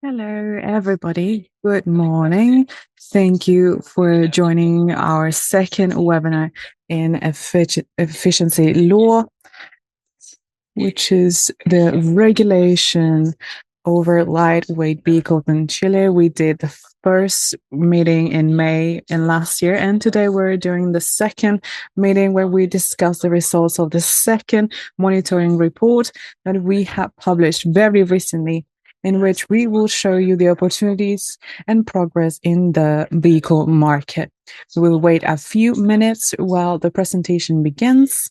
Hello, everybody. Good morning. Thank you for joining our second webinar in efficiency law, which is the regulation over lightweight vehicles in Chile. We did the first meeting in May in last year, and today we're doing the second meeting where we discuss the results of the second monitoring report that we have published very recently, in which we will show you the opportunities and progress in the vehicle market. So we'll wait a few minutes while the presentation begins.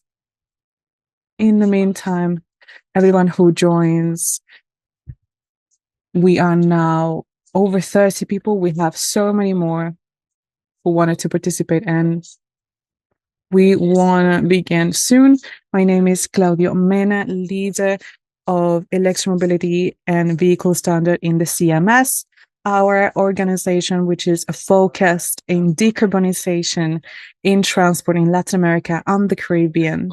In the meantime, everyone who joins, we are now over 30 people. We have so many more who wanted to participate, and we want to begin soon. My name is Claudio Mena, leader of Electromobility and Vehicle Standard in the CMS, our organization, which is focused in decarbonization in transport in Latin America and the Caribbean.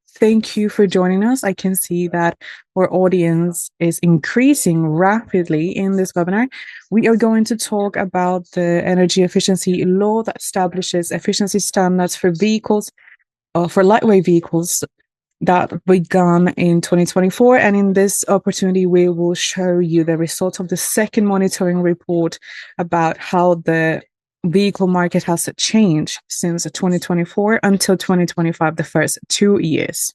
Thank you for joining us. I can see that our audience is increasing rapidly in this webinar. We are going to talk about the energy efficiency law that establishes efficiency standards for vehicles, for lightweight vehicles that began in 2024. And in this opportunity, we will show you the results of the second monitoring report about how the vehicle market has changed since 2024 until 2025, the first 2 years.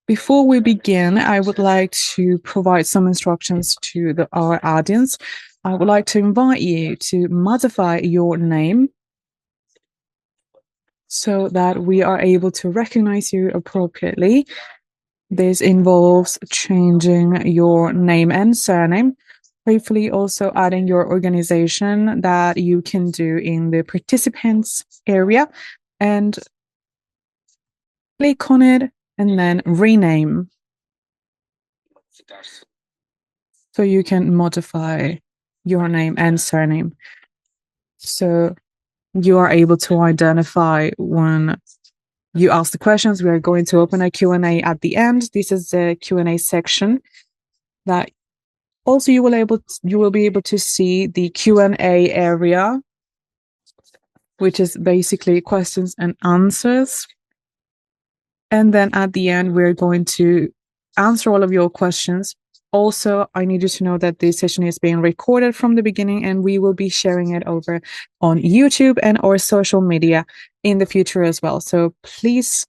Before we begin, I would like to provide some instructions to our audience. I would like to invite you to modify your name so that we are able to recognize you appropriately. This involves changing your name and surname, briefly also adding your organization that you can do in the participants area, and click on it and then rename. So you can modify your name and surname. So you are able to identify when you ask the questions. We are going to open a Q&A at the end. This is the Q&A section that also you will be able to see the Q&A area, which is basically questions and answers. And then at the end, we're going to answer all of your questions. Also, I need you to know that this session is being recorded from the beginning, and we will be sharing it over on YouTube and our social media in the future as well. So please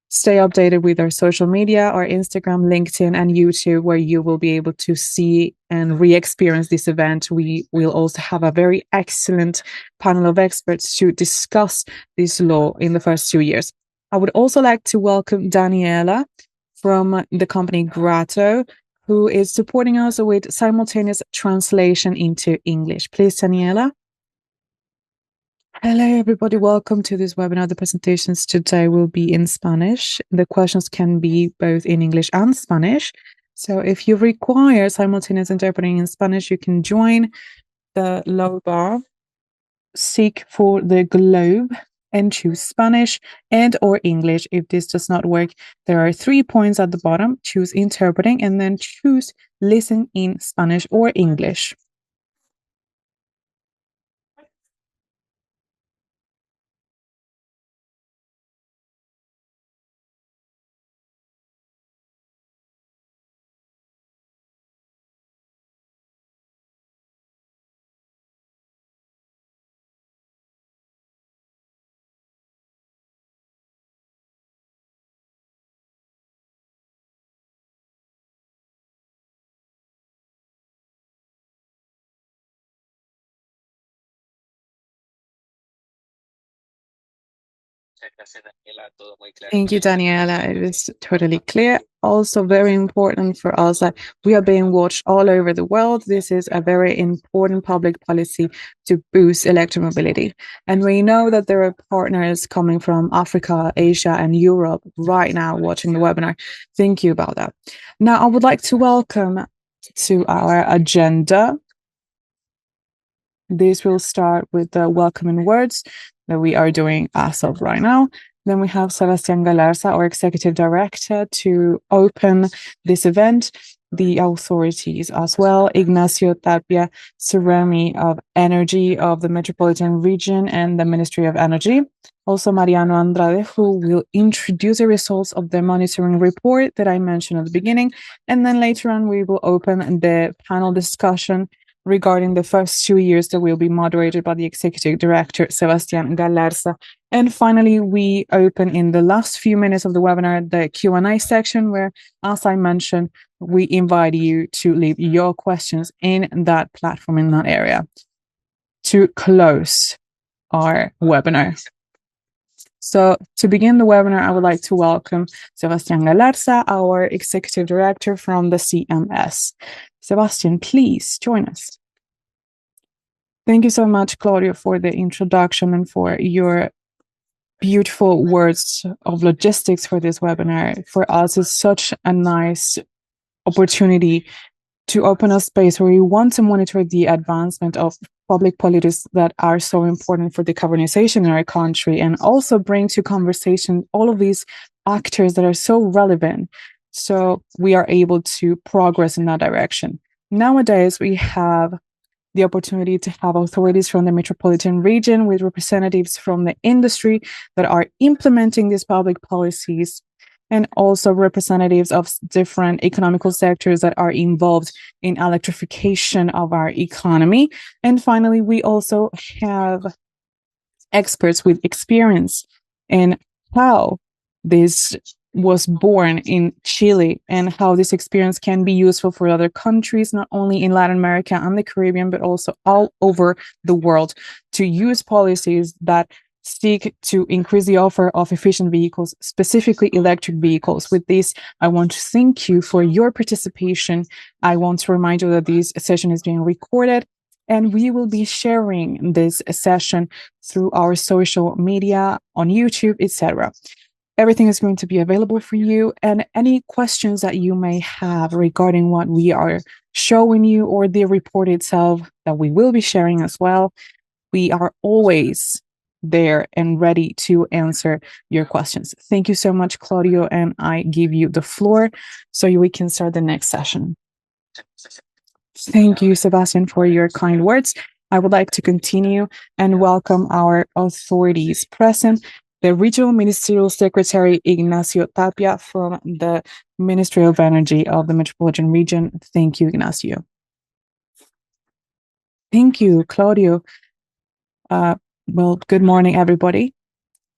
stay updated with our social media, our Instagram, LinkedIn, and YouTube, where you will be able to see and re-experience this event. We will also have a very excellent panel of experts to discuss this law in the first 2 years. I would also like to welcome Daniela from the company Grato, who is supporting us with simultaneous translation into English. Please, Daniela. Hello, everybody. Welcome to this webinar. The presentations today will be in Spanish. The questions can be both in English and Spanish. So if you require simultaneous interpreting in Spanish, you can join the low bar, seek for the globe, and choose Spanish and or English. If this does not work, there are 3 points at the bottom. Choose interpreting and then choose listen in Spanish or English. Thank you, Daniela. It is totally clear. Also very important for us that we are being watched all over the world. This is a very important public policy to boost electromobility. And we know that there are partners coming from Africa, Asia, and Europe right now watching the webinar. Thank you about that. Now, I would like to welcome to our agenda. This will start with the welcoming words. that we are doing as of right now. Then we have Sebastián Galarza, our executive director, to open this event. The authorities as well, Ignacio, Tapia, Seremi of Energy of the Metropolitan region and the Ministry of Energy. Also Mariano, Andrade, who will introduce the results of the monitoring report that I mentioned at the beginning. And then later on, we will open the panel discussion regarding the first 2 years that will be moderated by the executive director, Sebastián Galarza. And finally, we open in the last few minutes of the webinar, the Q&A section, where, as I mentioned, we invite you to leave your questions in that platform, in that area, to close our webinar. So to begin the webinar, I would like to welcome Sebastián Galarza, our executive director from the CMS. Sebastián, please join us. Thank you so much, Claudio, for the introduction and for your beautiful words of logistics for this webinar. For us, it's such a nice opportunity to open a space where we want to monitor the advancement of public policies that are so important for decarbonization in our country, and also bring to conversation all of these actors that are so relevant, so we are able to progress in that direction. Nowadays, we have the opportunity to have authorities from the Metropolitan region with representatives from the industry that are implementing these public policies, and also representatives of different economical sectors that are involved in electrification of our economy. And finally, we also have experts with experience in how this was born in Chile and how this experience can be useful for other countries, not only in Latin America and the Caribbean, but also all over the world, to use policies that seek to increase the offer of efficient vehicles, specifically electric vehicles. With this, I want to thank you for your participation. I want to remind you that this session is being recorded, and we will be sharing this session through our social media on YouTube, etc. Everything is going to be available for you, and any questions that you may have regarding what we are showing you or the report itself that we will be sharing as well, we are always there and ready to answer your questions. Thank you so much, Claudio, and I give you the floor so we can start the next session. Thank you, Sebastián, for your kind words. I would like to continue and welcome our authorities present. The Regional Ministerial Secretary, Ignacio Tapia, from the Ministry of Energy of the Metropolitan region. Thank you, Ignacio. Thank you, Claudio. Well, good morning, everybody.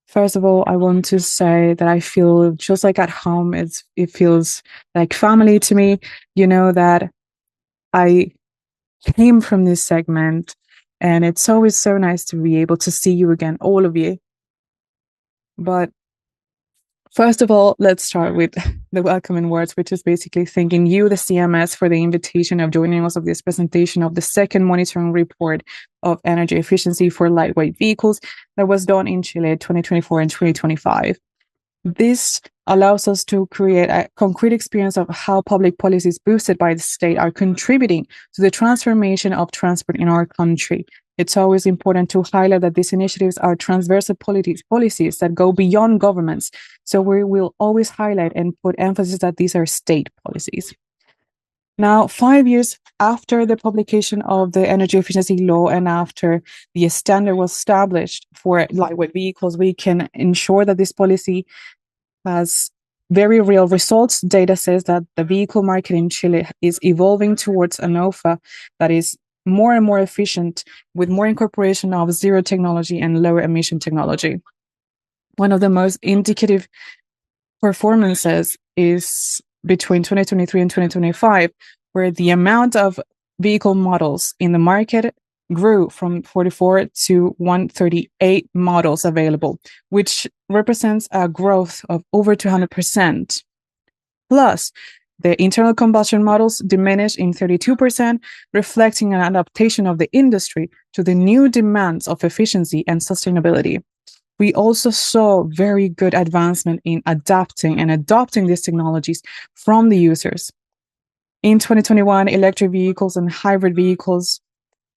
First of all, I want to say that I feel just like at home. It feels like family to me. You know that I came from this segment, and it's always so nice to be able to see you again, all of you. But first of all, let's start with the welcoming words, which is basically thanking you, the CMS, for the invitation of joining us of this presentation of the second monitoring report of energy efficiency for lightweight vehicles that was done in Chile 2024 and 2025. This allows us to create a concrete experience of how public policies boosted by the state are contributing to the transformation of transport in our country. It's always important to highlight that these initiatives are transversal policies that go beyond governments. So we will always highlight and put emphasis that these are state policies. Now, 5 years after the publication of the energy efficiency law and after the standard was established for lightweight vehicles, we can ensure that this policy has very real results. Data says that the vehicle market in Chile is evolving towards an offer that is more and more efficient, with more incorporation of zero technology and lower emission technology. One of the most indicative performances is between 2023 and 2025, where the amount of vehicle models in the market grew from 44 to 138 models available, which represents a growth of over 200%. Plus, the internal combustion models diminished in 32%, reflecting an adaptation of the industry to the new demands of efficiency and sustainability. We also saw very good advancement in adapting and adopting these technologies from the users. In 2021, electric vehicles and hybrid vehicles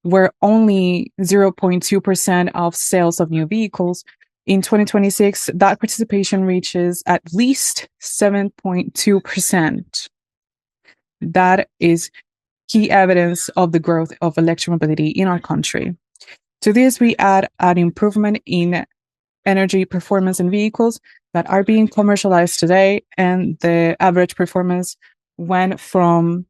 were only 0.2% of sales of new vehicles. In 2026, that participation reaches at least 7.2%. That is key evidence of the growth of electromobility in our country. To this, we add an improvement in energy performance in vehicles that are being commercialized today, and the average performance went from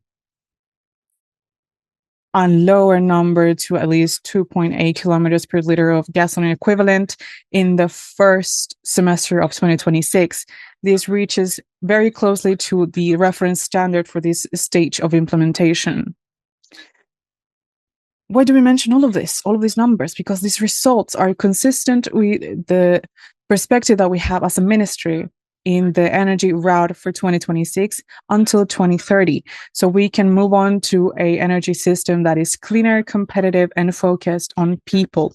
a lower number to at least 2.8 kilometers per liter of gasoline equivalent in the first semester of 2026. This reaches very closely to the reference standard for this stage of implementation. Why do we mention all of these numbers? Because these results are consistent with the perspective that we have as a ministry in the energy route for 2026 until 2030. So we can move on to an energy system that is cleaner, competitive, and focused on people.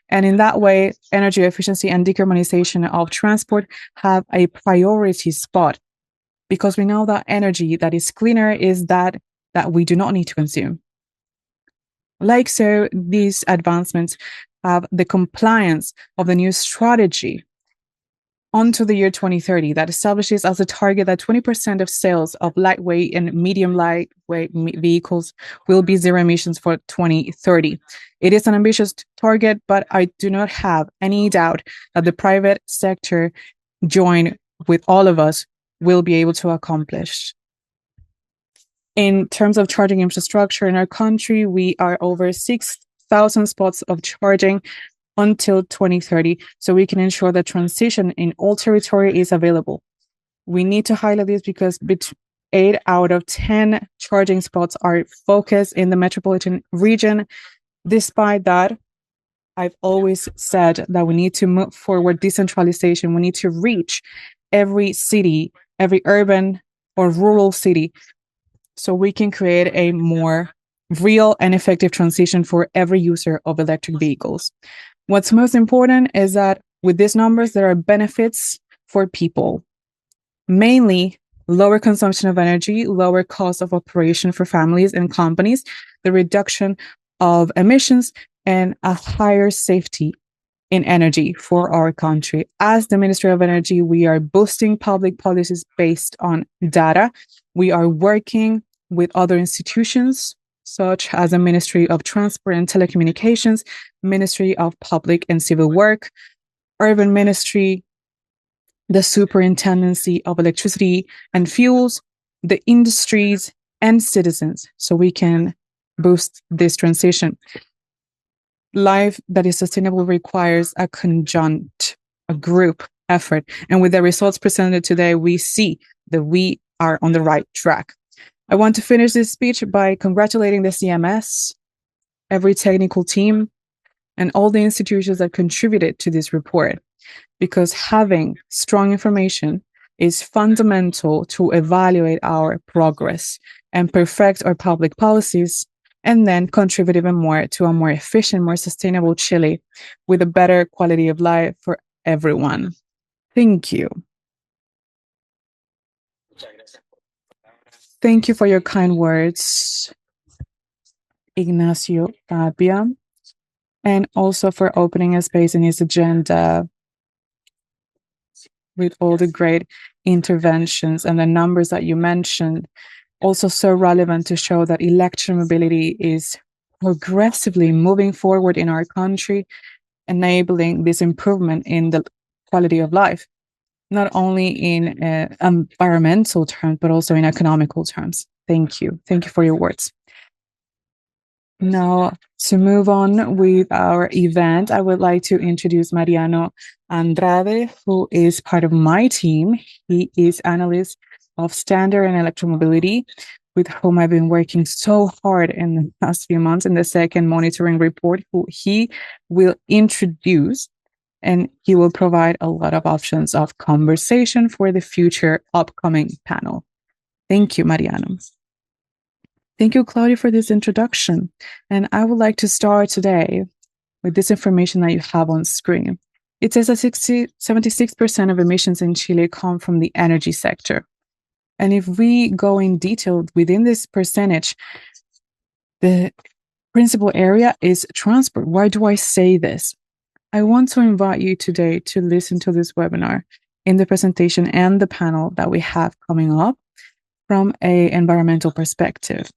And in that way, energy efficiency and decarbonization of transport have a priority spot, because we know that energy that is cleaner is that we do not need to consume. Like so, these advancements have the compliance of the new strategy onto the year 2030 that establishes as a target that 20% of sales of lightweight and medium lightweight vehicles will be zero emissions for 2030. It is an ambitious target, but I do not have any doubt that the private sector, joined with all of us, will be able to accomplish. In terms of charging infrastructure in our country, we are over 6,000 spots of charging until 2030, so we can ensure that transition in all territory is available. We need to highlight this because 8 out of 10 charging spots are focused in the metropolitan region. Despite that, I've always said that we need to move forward decentralization. We need to reach every city, every urban or rural city, so we can create a more real and effective transition for every user of electric vehicles. What's most important is that with these numbers, there are benefits for people, mainly lower consumption of energy, lower cost of operation for families and companies, the reduction of emissions, and a higher safety in energy for our country. As the Ministry of Energy, we are boosting public policies based on data. We are working with other institutions, such as the Ministry of Transport and Telecommunications, Ministry of Public and Civil Work, Urban Ministry, the Superintendency of Electricity and Fuels, the industries, and citizens, so we can boost this transition. Life that is sustainable requires a group effort. And with the results presented today, we see that we are on the right track. I want to finish this speech by congratulating the CMS, every technical team, and all the institutions that contributed to this report, because having strong information is fundamental to evaluate our progress and perfect our public policies, and then contribute even more to a more efficient, more sustainable Chile with a better quality of life for everyone. Thank you. Thank you for your kind words, Ignacio Tapia, and also for opening a space in his agenda with all the great interventions and the numbers that you mentioned. Also so relevant to show that electromobility is progressively moving forward in our country, enabling this improvement in the quality of life, not only in environmental terms, but also in economical terms. Thank you. Thank you for your words. Now, to move on with our event, I would like to introduce Mariano Andrade, who is part of my team. He is analyst of standard and electromobility, with whom I've been working so hard in the past few months in the second monitoring report, who he will introduce, and he will provide a lot of options of conversation for the future upcoming panel. Thank you, Mariano. Thank you, Claudia, for this introduction. And I would like to start today with this information that you have on screen. It says that 76% of emissions in Chile come from the energy sector. And if we go in detail within this percentage, the principal area is transport. Why do I say this? I want to invite you today to listen to this webinar in the presentation and the panel that we have coming up from an environmental perspective.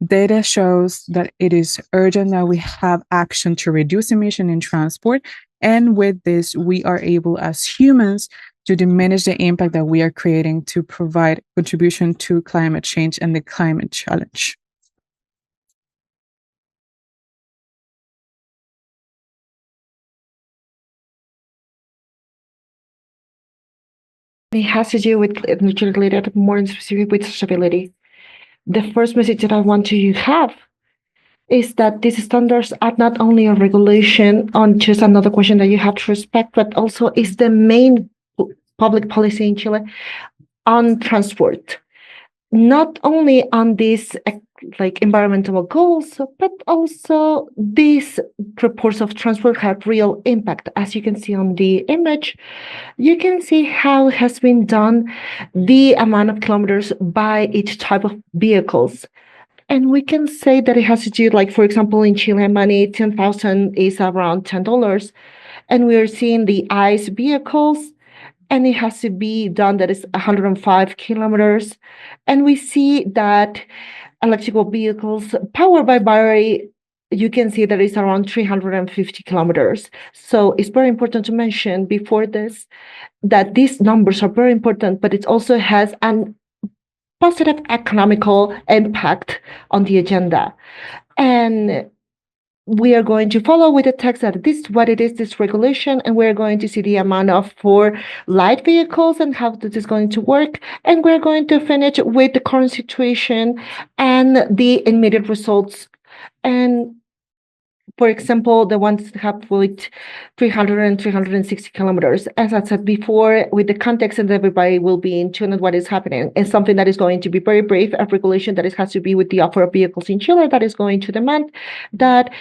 Data shows that it is urgent that we have action to reduce emission in transport. And with this, we are able as humans to diminish the impact that we are creating to provide contribution to climate change and the climate challenge. It has to do with energy related, more specific with sustainability. The first message that I want to have is that these standards are not only a regulation on just another question that you have to respect, but also is the main public policy in Chile on transport. Not only on these like environmental goals, but also these reports of transport have real impact. As you can see on the image, you can see how it has been done, the amount of kilometers by each type of vehicles. And we can say that it has to do, like, for example, in Chile money, 10,000 is around $10. And we are seeing the ICE vehicles, and it has to be done that is 105 kilometers. And we see that electrical vehicles powered by battery, you can see that it's around 350 kilometers. So it's very important to mention before this that these numbers are very important, but it also has an positive economical impact on the agenda. And we are going to follow with the text that this is what it is, this regulation, and we're going to see the amount of for light vehicles and how this is going to work. And we're going to finish with the current situation and the immediate results. And for example, the ones that have with 300 and 360 kilometers. As I said before, with the context and everybody will be in tune with what is happening. And something that is going to be very brief, a regulation that has to be with the offer of vehicles in Chile that is going to demand that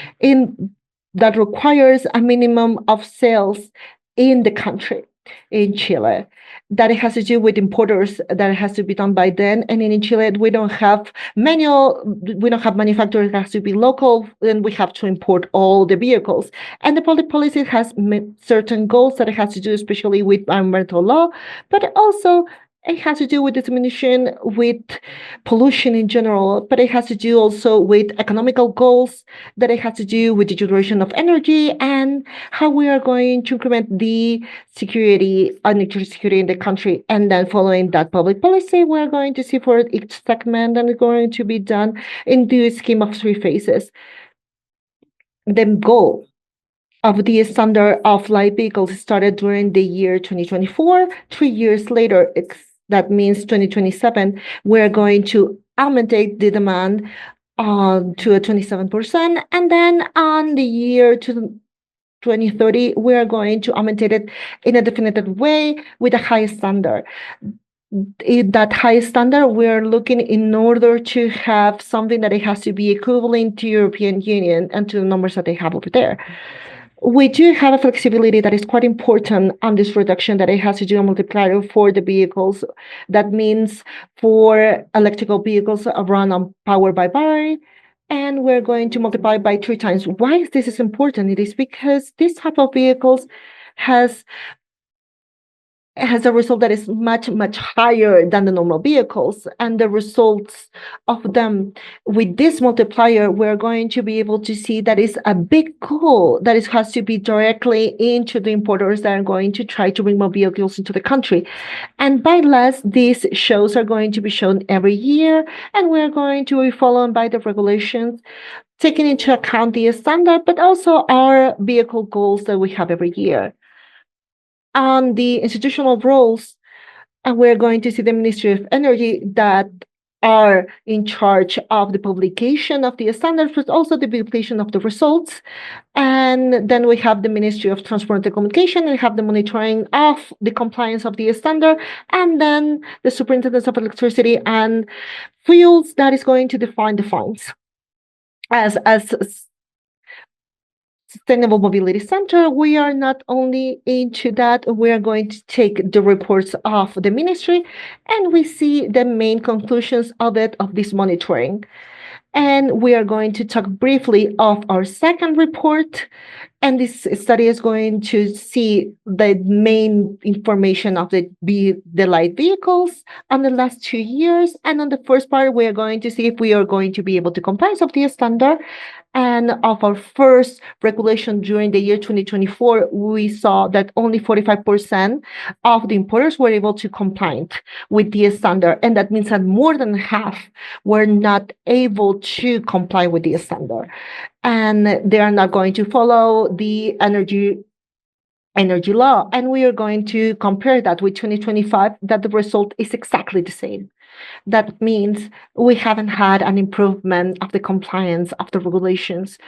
that requires a minimum of sales in the country in Chile, that it has to do with importers, that it has to be done by them. And in Chile, we don't have manufacturers, it has to be local, and we have to import all the vehicles. And the public policy has certain goals that it has to do, especially with environmental law, but also it has to do with discrimination, with pollution in general, but it has to do also with economical goals, that it has to do with the generation of energy and how we are going to increment the security, energy security in the country. And then following that public policy, we're going to see for each segment, and it's going to be done in the scheme of 3 phases. The goal of the standard of light vehicles started during the year 2024. 3 years later, that means 2027, we're going to augment the demand to a 27%. And then on the year 2030, we are going to augment it in a definitive way with a high standard. That high standard, we're looking in order to have something that it has to be equivalent to European Union and to the numbers that they have over there. We do have a flexibility that is quite important on this reduction, that it has to do a multiplier for the vehicles. That means for electrical vehicles run on power by battery, and we're going to multiply by 3 times. Why is this important? It is because this type of vehicles has a result that is much, much higher than the normal vehicles. And the results of them with this multiplier, we're going to be able to see that is a big goal that it has to be directly into the importers that are going to try to bring more vehicles into the country. And by last, these shows are going to be shown every year, and we're going to be followed by the regulations, taking into account the standard, but also our vehicle goals that we have every year. On the institutional roles, and we're going to see the Ministry of Energy that are in charge of the publication of the standards, but also the publication of the results. And then we have the Ministry of Transport and Communication, and have the monitoring of the compliance of the standard, and then the Superintendence of Electricity and Fuels that is going to define the fines. As Sustainable Mobility Center, we are not only into that, we are going to take the reports of the ministry, and we see the main conclusions of this monitoring. And we are going to talk briefly of our second report. And this study is going to see the main information of the light vehicles on the last 2 years. And on the first part, we are going to see if we are going to be able to comply with the standard. And of our first regulation during the year 2024, we saw that only 45% of the importers were able to comply with the standard. And that means that more than half were not able to comply with the standard. And they are not going to follow the energy law. And we are going to compare that with 2025, that the result is exactly the same. That means we haven't had an improvement of the compliance of the regulations.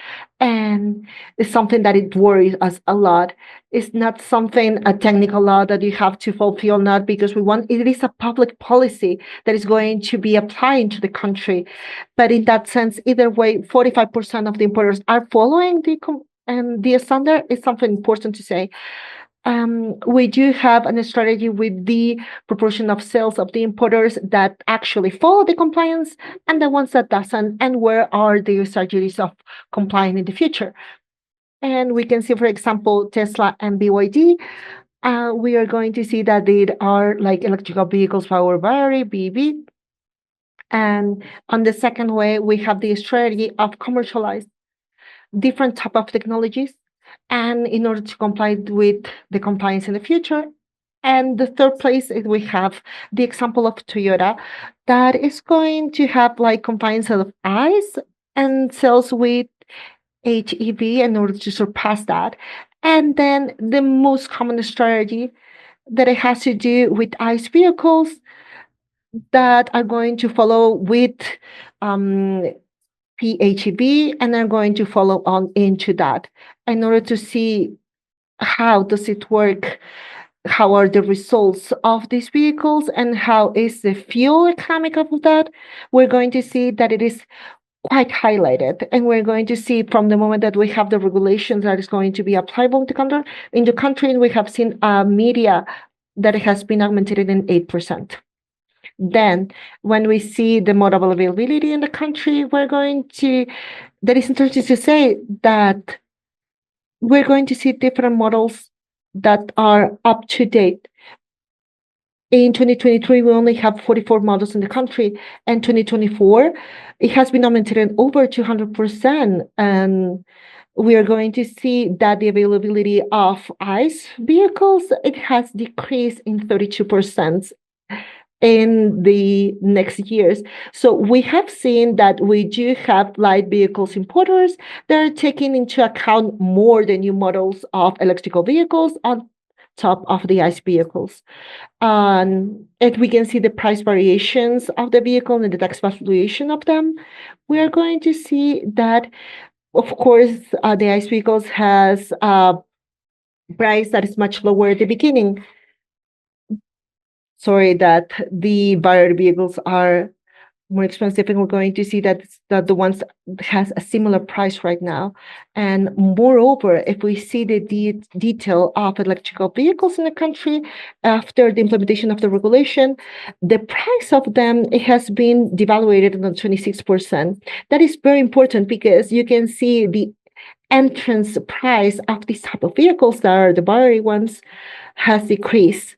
And it's something that it worries us a lot. It's not something, a technical law that you have to fulfill, not because we want, it is a public policy that is going to be applied to the country. But in that sense, either way, 45% of the importers are following the standard is something important to say. We do have a strategy with the proportion of sales of the importers that actually follow the compliance and the ones that doesn't, and where are the strategies of complying in the future. And we can see, for example, Tesla and BYD. We are going to see that they are like electrical vehicles, power battery, BEV. And on the second way, we have the strategy of commercialize different type of technologies, and in order to comply with the compliance in the future. And the third place is we have the example of Toyota that is going to have like compliance of ICE and sales with HEV in order to surpass that. And then the most common strategy that it has to do with ICE vehicles that are going to follow with PHEV, and are going to follow on into that in order to see how does it work, how are the results of these vehicles, and how is the fuel economic of that. We're going to see that it is quite highlighted, and we're going to see from the moment that we have the regulations that is going to be applicable in the country, and we have seen media that it has been augmented in 8%. Then, when we see the model availability in the country, that is interesting to say that we're going to see different models that are up to date. In 2023, we only have 44 models in the country, and 2024, it has been augmented in over 200%. And we are going to see that the availability of ICE vehicles, it has decreased in 32% in the next years. So we have seen that we do have light vehicles importers that are taking into account more the new models of electrical vehicles on top of the ICE vehicles. And we can see the price variations of the vehicle and the tax valuation of them. We are going to see that, of course, the ICE vehicles has a price that is much lower at the beginning. Sorry, that the battery vehicles are more expensive, and we're going to see that the ones that has a similar price right now. And moreover, if we see the detail of electrical vehicles in the country after the implementation of the regulation, the price of them, it has been devaluated on 26%. That is very important because you can see the entrance price of these type of vehicles that are the battery ones has decreased.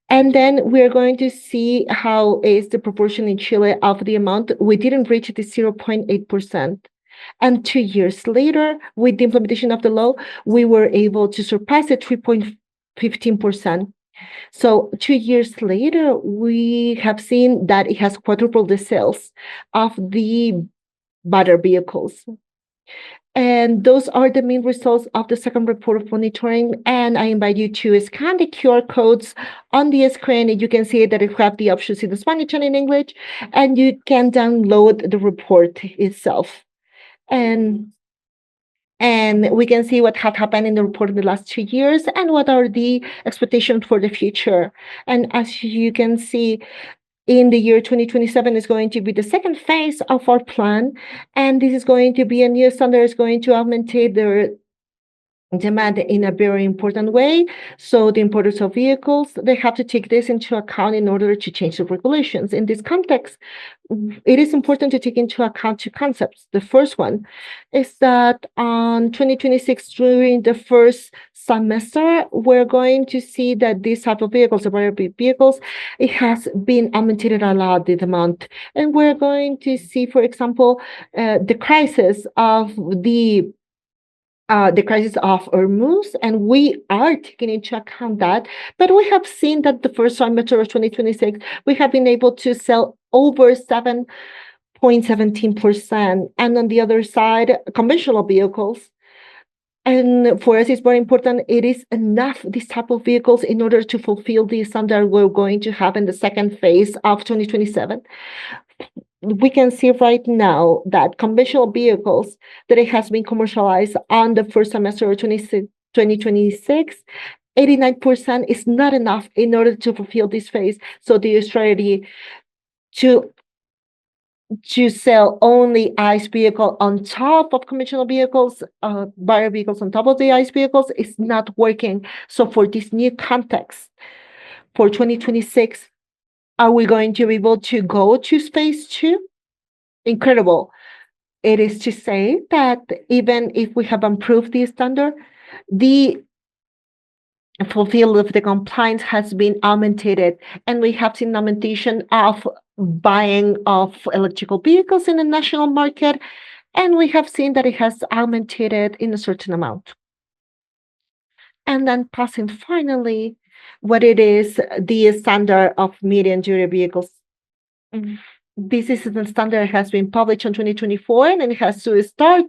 And then we're going to see how is the proportion in Chile of the amount. We didn't reach the 0.8%. And 2 years later, with the implementation of the law, we were able to surpass the 3.15%. So 2 years later, we have seen that it has quadrupled the sales of the battery vehicles. And those are the main results of the second report of monitoring. And I invite you to scan the QR codes on the screen. And you can see that it have the options in Spanish and in English, and you can download the report itself. And we can see what had happened in the report in the last 2 years and what are the expectations for the future. And as you can see, in the year 2027 is going to be the second phase of our plan. And this is going to be a new standard, is going to augment demand in a very important way. So the importers of vehicles, they have to take this into account in order to change the regulations. In this context, it is important to take into account two concepts. The first one is that on 2026, during the first semester, we're going to see that this type of vehicles, the variable vehicles, it has been augmented a lot, the demand. And we're going to see, for example, the crisis of the crisis of Hormuz, and we are taking into account that. But we have seen that the first semester of 2026, we have been able to sell over 7.17%. And on the other side, conventional vehicles. And for us, it's very important. It is enough, these type of vehicles, in order to fulfill the standard we're going to have in the second phase of 2027. We can see right now that conventional vehicles that it has been commercialized on the first semester of 2026, 89% is not enough in order to fulfill this phase. So the strategy to sell only ICE vehicle on top of conventional vehicles, bio vehicles on top of the ICE vehicles is not working. So for this new context, for 2026, are we going to be able to go to phase two? Incredible. It is to say that even if we have improved the standard, the fulfill of the compliance has been augmented, and we have seen augmentation of buying of electrical vehicles in the national market, and we have seen that it has augmented in a certain amount. And then passing finally, what it is, the standard of medium duty vehicles. This is the standard that has been published in 2024, and it has to start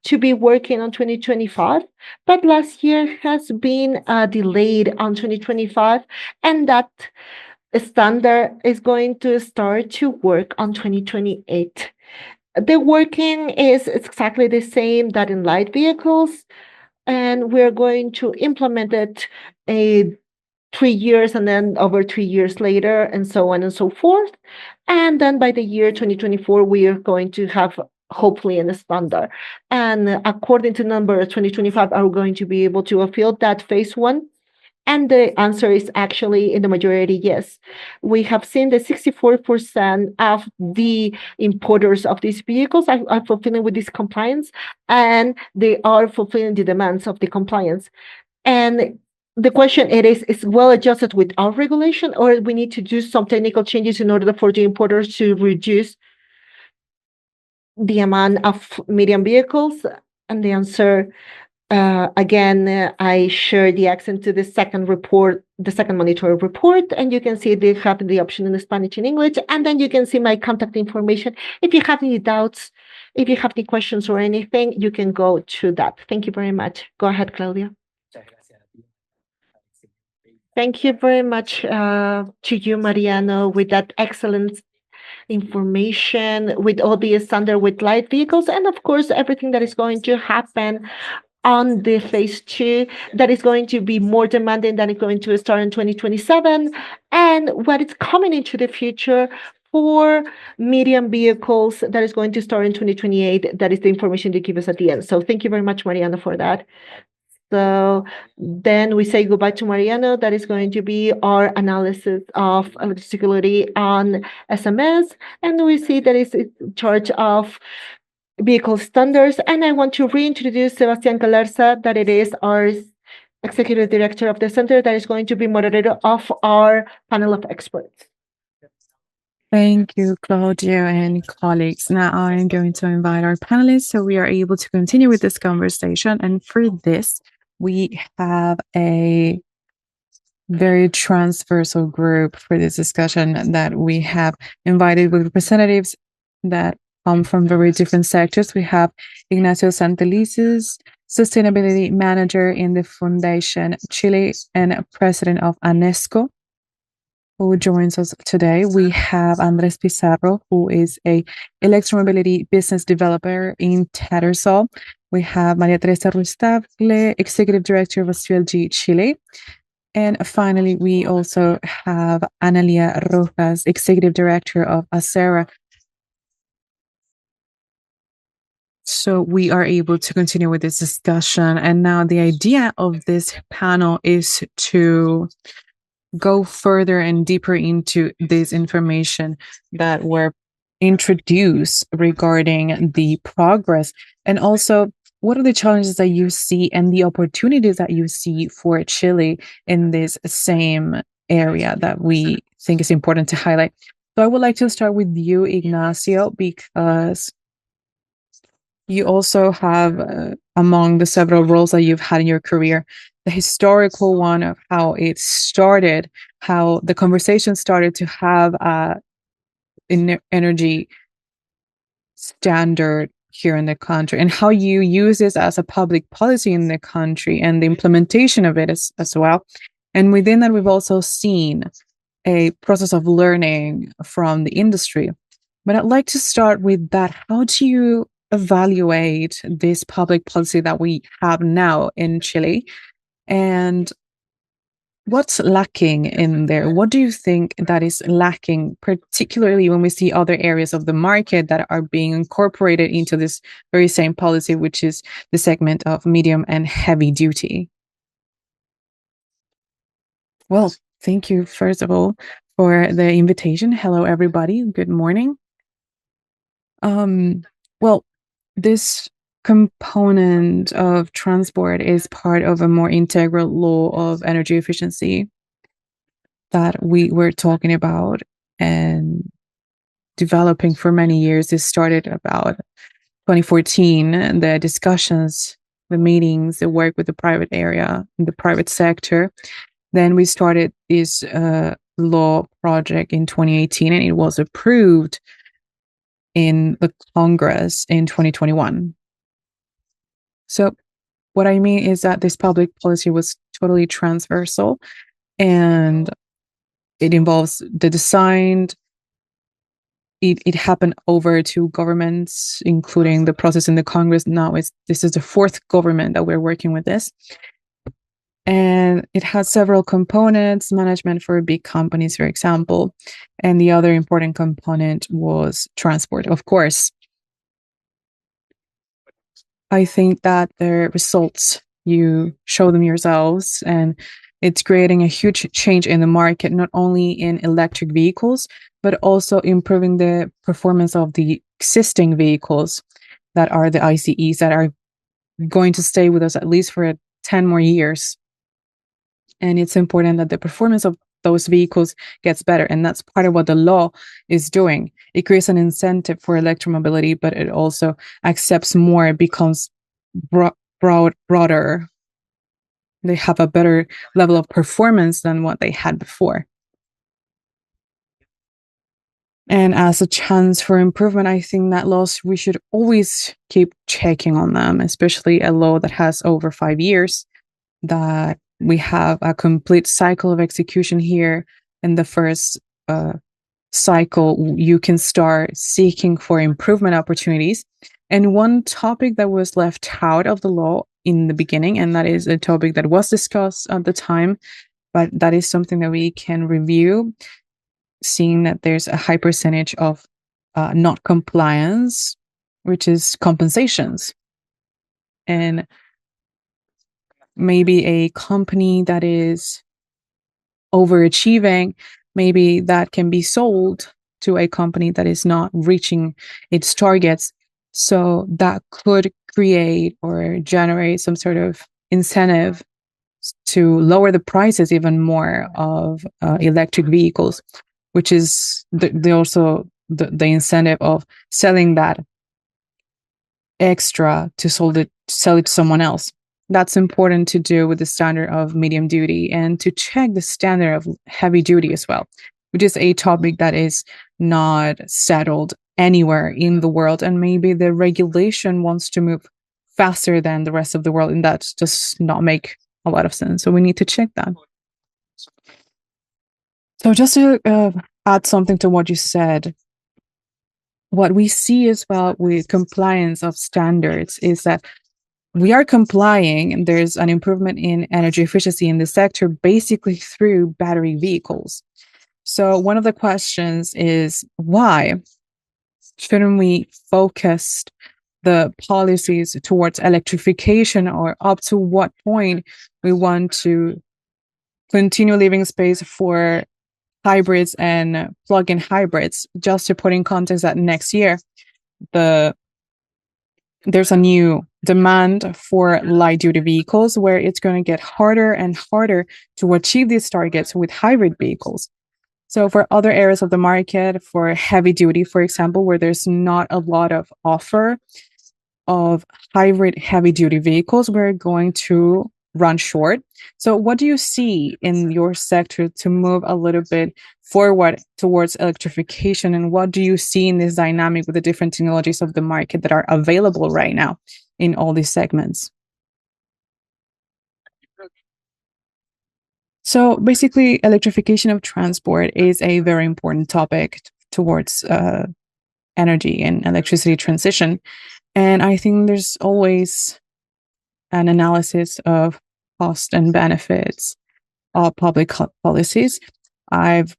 to be working on 2025. But last year has been delayed on 2025, and that standard is going to start to work on 2028. The working is exactly the same that in light vehicles, and we're going to implement it 3 years and then over 3 years later, and so on and so forth. And then by the year 2024, we are going to have hopefully a standard. And according to number 2025, are we going to be able to fulfill that phase one? And the answer is actually in the majority, yes. We have seen that 64% of the importers of these vehicles are fulfilling with this compliance, and they are fulfilling the demands of the compliance. And the question is well adjusted with our regulation, or we need to do some technical changes in order for the importers to reduce the amount of medium vehicles? And the answer, again, I share the accent to the second report, the second monitoring report, and you can see they have the option in Spanish and English, and then you can see my contact information. If you have any doubts, if you have any questions or anything, you can go to that. Thank you very much. Go ahead, Claudia. Thank you very much to you, Mariano, with that excellent information, with all the standard with light vehicles, and of course, everything that is going to happen on the phase two that is going to be more demanding than it's going to start in 2027, and what is coming into the future for medium vehicles that is going to start in 2028. That is the information they give us at the end. So thank you very much, Mariano, for that. So then we say goodbye to Mariano. That is going to be our analysis of electricity on SMS. And we see that is in charge of vehicle standards. And I want to reintroduce Sebastián Galarza, that it is our executive director of the center that is going to be moderator of our panel of experts. Thank you, Claudia and colleagues. Now I am going to invite our panelists so we are able to continue with this conversation. And for this, we have a very transversal group for this discussion that we have invited with representatives that come from very different sectors. We have Ignacio Santelices, Sustainability Manager in the Foundation Chile and President of UNESCO, who joins us today. We have Andres Pizarro, who is a electromobility business developer in Tattersall. We have Maria Teresa Ruiz-Tagle, Executive Director of SULG Chile. And finally, we also have Analia Rojas, Executive Director of Acera. So we are able to continue with this discussion. And now the idea of this panel is to go further and deeper into this information that were introduced regarding the progress, and also what are the challenges that you see and the opportunities that you see for Chile in this same area that we think is important to highlight. So I would like to start with you, Ignacio, because you also have, among the several roles that you've had in your career, the historical one of how it started, how the conversation started to have energy standard here in the country, and how you use this as a public policy in the country and the implementation of it as well. And within that, we've also seen a process of learning from the industry. But I'd like to start with that. How do you evaluate this public policy that we have now in Chile? And what's lacking in there? What do you think that is lacking, particularly when we see other areas of the market that are being incorporated into this very same policy, which is the segment of medium and heavy duty? Well, thank you, first of all, for the invitation. Hello, everybody. Good morning. Well, this component of transport is part of a more integral law of energy efficiency that we were talking about and developing for many years. This started about 2014, and the discussions, the meetings, the work with the private area, the private sector. Then we started this law project in 2018, and it was approved in the Congress in 2021. So what I mean is that this public policy was totally transversal, and it involves the design. It happened over two governments, including the process in the Congress. Now this is the fourth government that we're working with this. And it has several components, management for big companies, for example. And the other important component was transport, of course. I think that the results, you show them yourselves, and it's creating a huge change in the market, not only in electric vehicles, but also improving the performance of the existing vehicles that are the ICEs that are going to stay with us at least for 10 more years. And it's important that the performance of those vehicles gets better. And that's part of what the law is doing. It creates an incentive for electromobility, but it also accepts more, it becomes broader. They have a better level of performance than what they had before. And as a chance for improvement, I think that laws, we should always keep checking on them, especially a law that has over 5 years, that we have a complete cycle of execution here. In the first cycle, you can start seeking for improvement opportunities. And one topic that was left out of the law in the beginning, and that is a topic that was discussed at the time, but that is something that we can review, seeing that there's a high percentage of not compliance, which is compensations. And maybe a company that is overachieving, maybe that can be sold to a company that is not reaching its targets. So that could create or generate some sort of incentive to lower the prices even more of electric vehicles, which is also the incentive of selling that extra to sell it to someone else. That's important to do with the standard of medium duty, and to check the standard of heavy duty as well, which is a topic that is not settled anywhere in the world. And maybe the regulation wants to move faster than the rest of the world, and that does not make a lot of sense. So we need to check that. So just to add something to what you said, what we see as well with compliance of standards is that we are complying, and there's an improvement in energy efficiency in the sector basically through battery vehicles. So one of the questions is, why shouldn't we focus the policies towards electrification, or up to what point we want to continue leaving space for hybrids and plug-in hybrids. Just to put in context that next year, there's a new demand for light-duty vehicles where it's going to get harder and harder to achieve these targets with hybrid vehicles. So for other areas of the market, for heavy duty, for example, where there's not a lot of offer of hybrid heavy duty vehicles, we're going to run short. So what do you see in your sector to move a little bit forward towards electrification? And what do you see in this dynamic with the different technologies of the market that are available right now in all these segments? So basically, electrification of transport is a very important topic towards energy and electricity transition. And I think there's always an analysis of cost and benefits of public policies. I've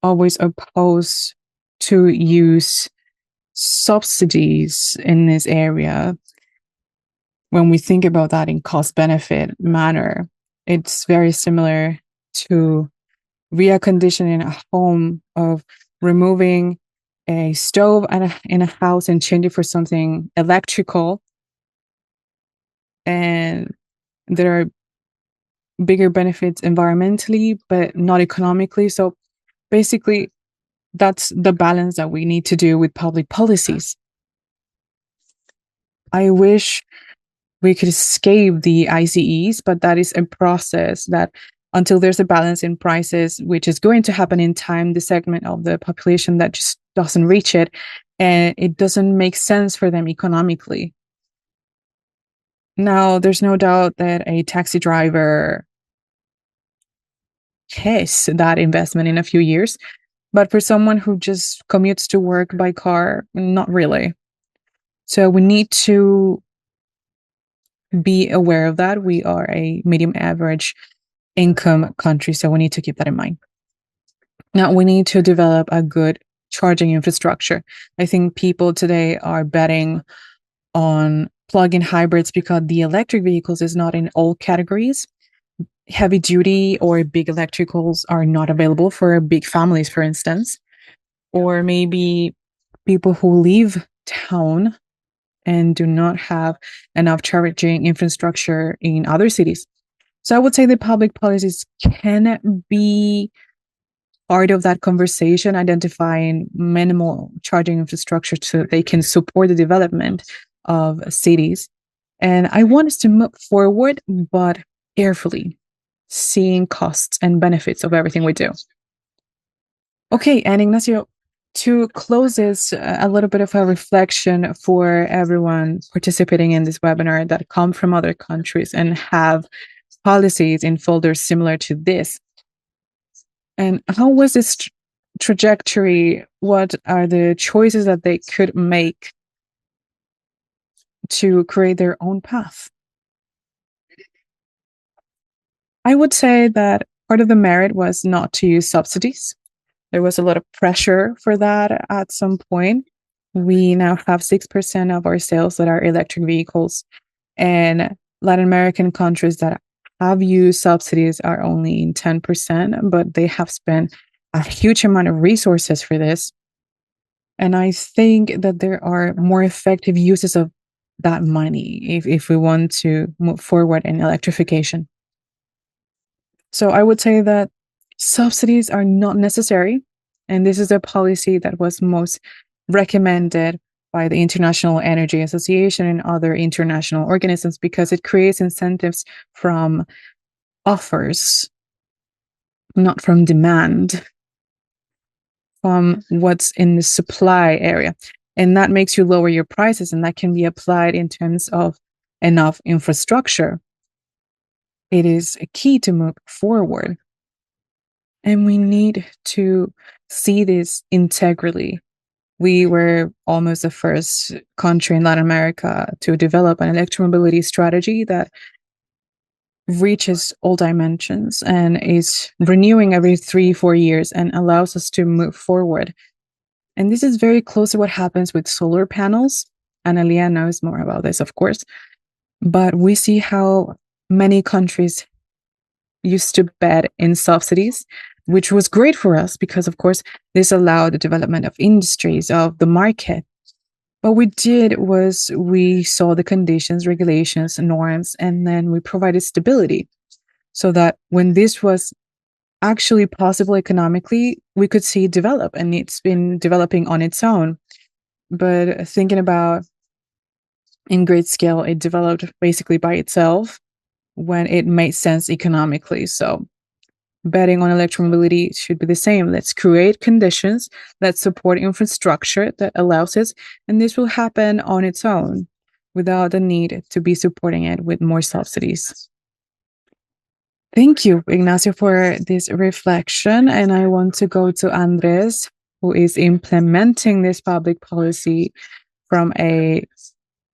always opposed to use subsidies in this area. When we think about that in cost benefit manner, it's very similar to reconditioning a home, of removing a stove in a house and change it for something electrical. And there are bigger benefits environmentally, but not economically. So basically, that's the balance that we need to do with public policies. I wish we could escape the ICEs, but that is a process that, until there's a balance in prices, which is going to happen in time, the segment of the population that just doesn't reach it, and it doesn't make sense for them economically. Now, there's no doubt that a taxi driver has that investment in a few years, but for someone who just commutes to work by car, not really. So we need to be aware of that. We are a medium average income country, so we need to keep that in mind. Now, we need to develop a good charging infrastructure. I think people today are betting on plug-in hybrids because the electric vehicles is not in all categories. Heavy duty or big electricals are not available for big families, for instance, or maybe people who leave town and do not have enough charging infrastructure in other cities. So I would say the public policies can be part of that conversation, identifying minimal charging infrastructure so they can support the development of cities. And I want us to move forward, but carefully, seeing costs and benefits of everything we do. Okay, and Ignacio, to close this, a little bit of a reflection for everyone participating in this webinar that come from other countries and have policies in folders similar to this. And how was this trajectory? What are the choices that they could make to create their own path? I would say that part of the merit was not to use subsidies. There was a lot of pressure for that at some point. We now have 6% of our sales that are electric vehicles, and Latin American countries that have used subsidies are only in 10%, but they have spent a huge amount of resources for this. And I think that there are more effective uses of that money if we want to move forward in electrification. So I would say that subsidies are not necessary. And this is a policy that was most recommended by the International Energy Association and other international organisms because it creates incentives from offers, not from demand, from what's in the supply area. And that makes you lower your prices, and that can be applied in terms of enough infrastructure. It is a key to move forward. And we need to see this integrally. We were almost the first country in Latin America to develop an electromobility strategy that reaches all dimensions and is renewing every 3-4 years and allows us to move forward. And this is very close to what happens with solar panels. Analia knows more about this, of course. But we see how many countries used to bet in subsidies, which was great for us because, of course, this allowed the development of industries, of the market. What we did was we saw the conditions, regulations, norms, and then we provided stability so that when this was actually possible economically, we could see it develop, and it's been developing on its own. But thinking about in great scale, it developed basically by itself when it made sense economically. So betting on electromobility should be the same. Let's create conditions that support infrastructure that allows it, and this will happen on its own without the need to be supporting it with more subsidies. Thank you, Ignacio, for this reflection. And I want to go to Andres, who is implementing this public policy from a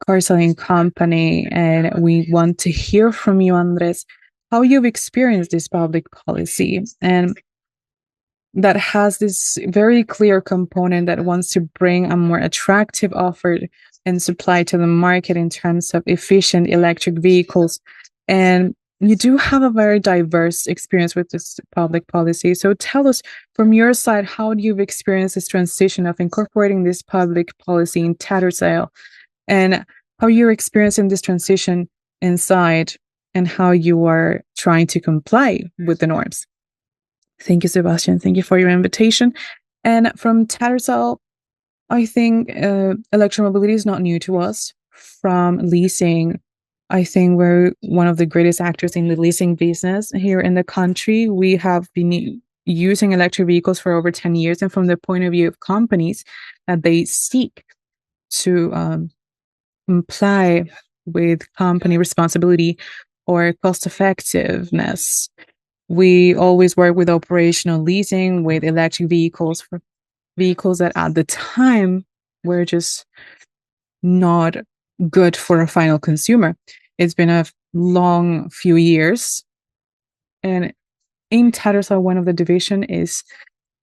car selling company. And we want to hear from you, Andres, how you've experienced this public policy and that has this very clear component that wants to bring a more attractive offer and supply to the market in terms of efficient electric vehicles. And you do have a very diverse experience with this public policy. So tell us from your side, how do you experience this transition of incorporating this public policy in Tattersall, and how you're experiencing this transition inside and how you are trying to comply with the norms. Thank you, Sebastián. Thank you for your invitation. And from Tattersall, I think electromobility is not new to us. From leasing, I think we're one of the greatest actors in the leasing business here in the country. We have been using electric vehicles for over 10 years. And from the point of view of companies that they seek to comply with company responsibility or cost effectiveness, we always work with operational leasing with electric vehicles for vehicles that at the time were just not good for a final consumer. It's been a long few years. And in Tattersall, one of the division is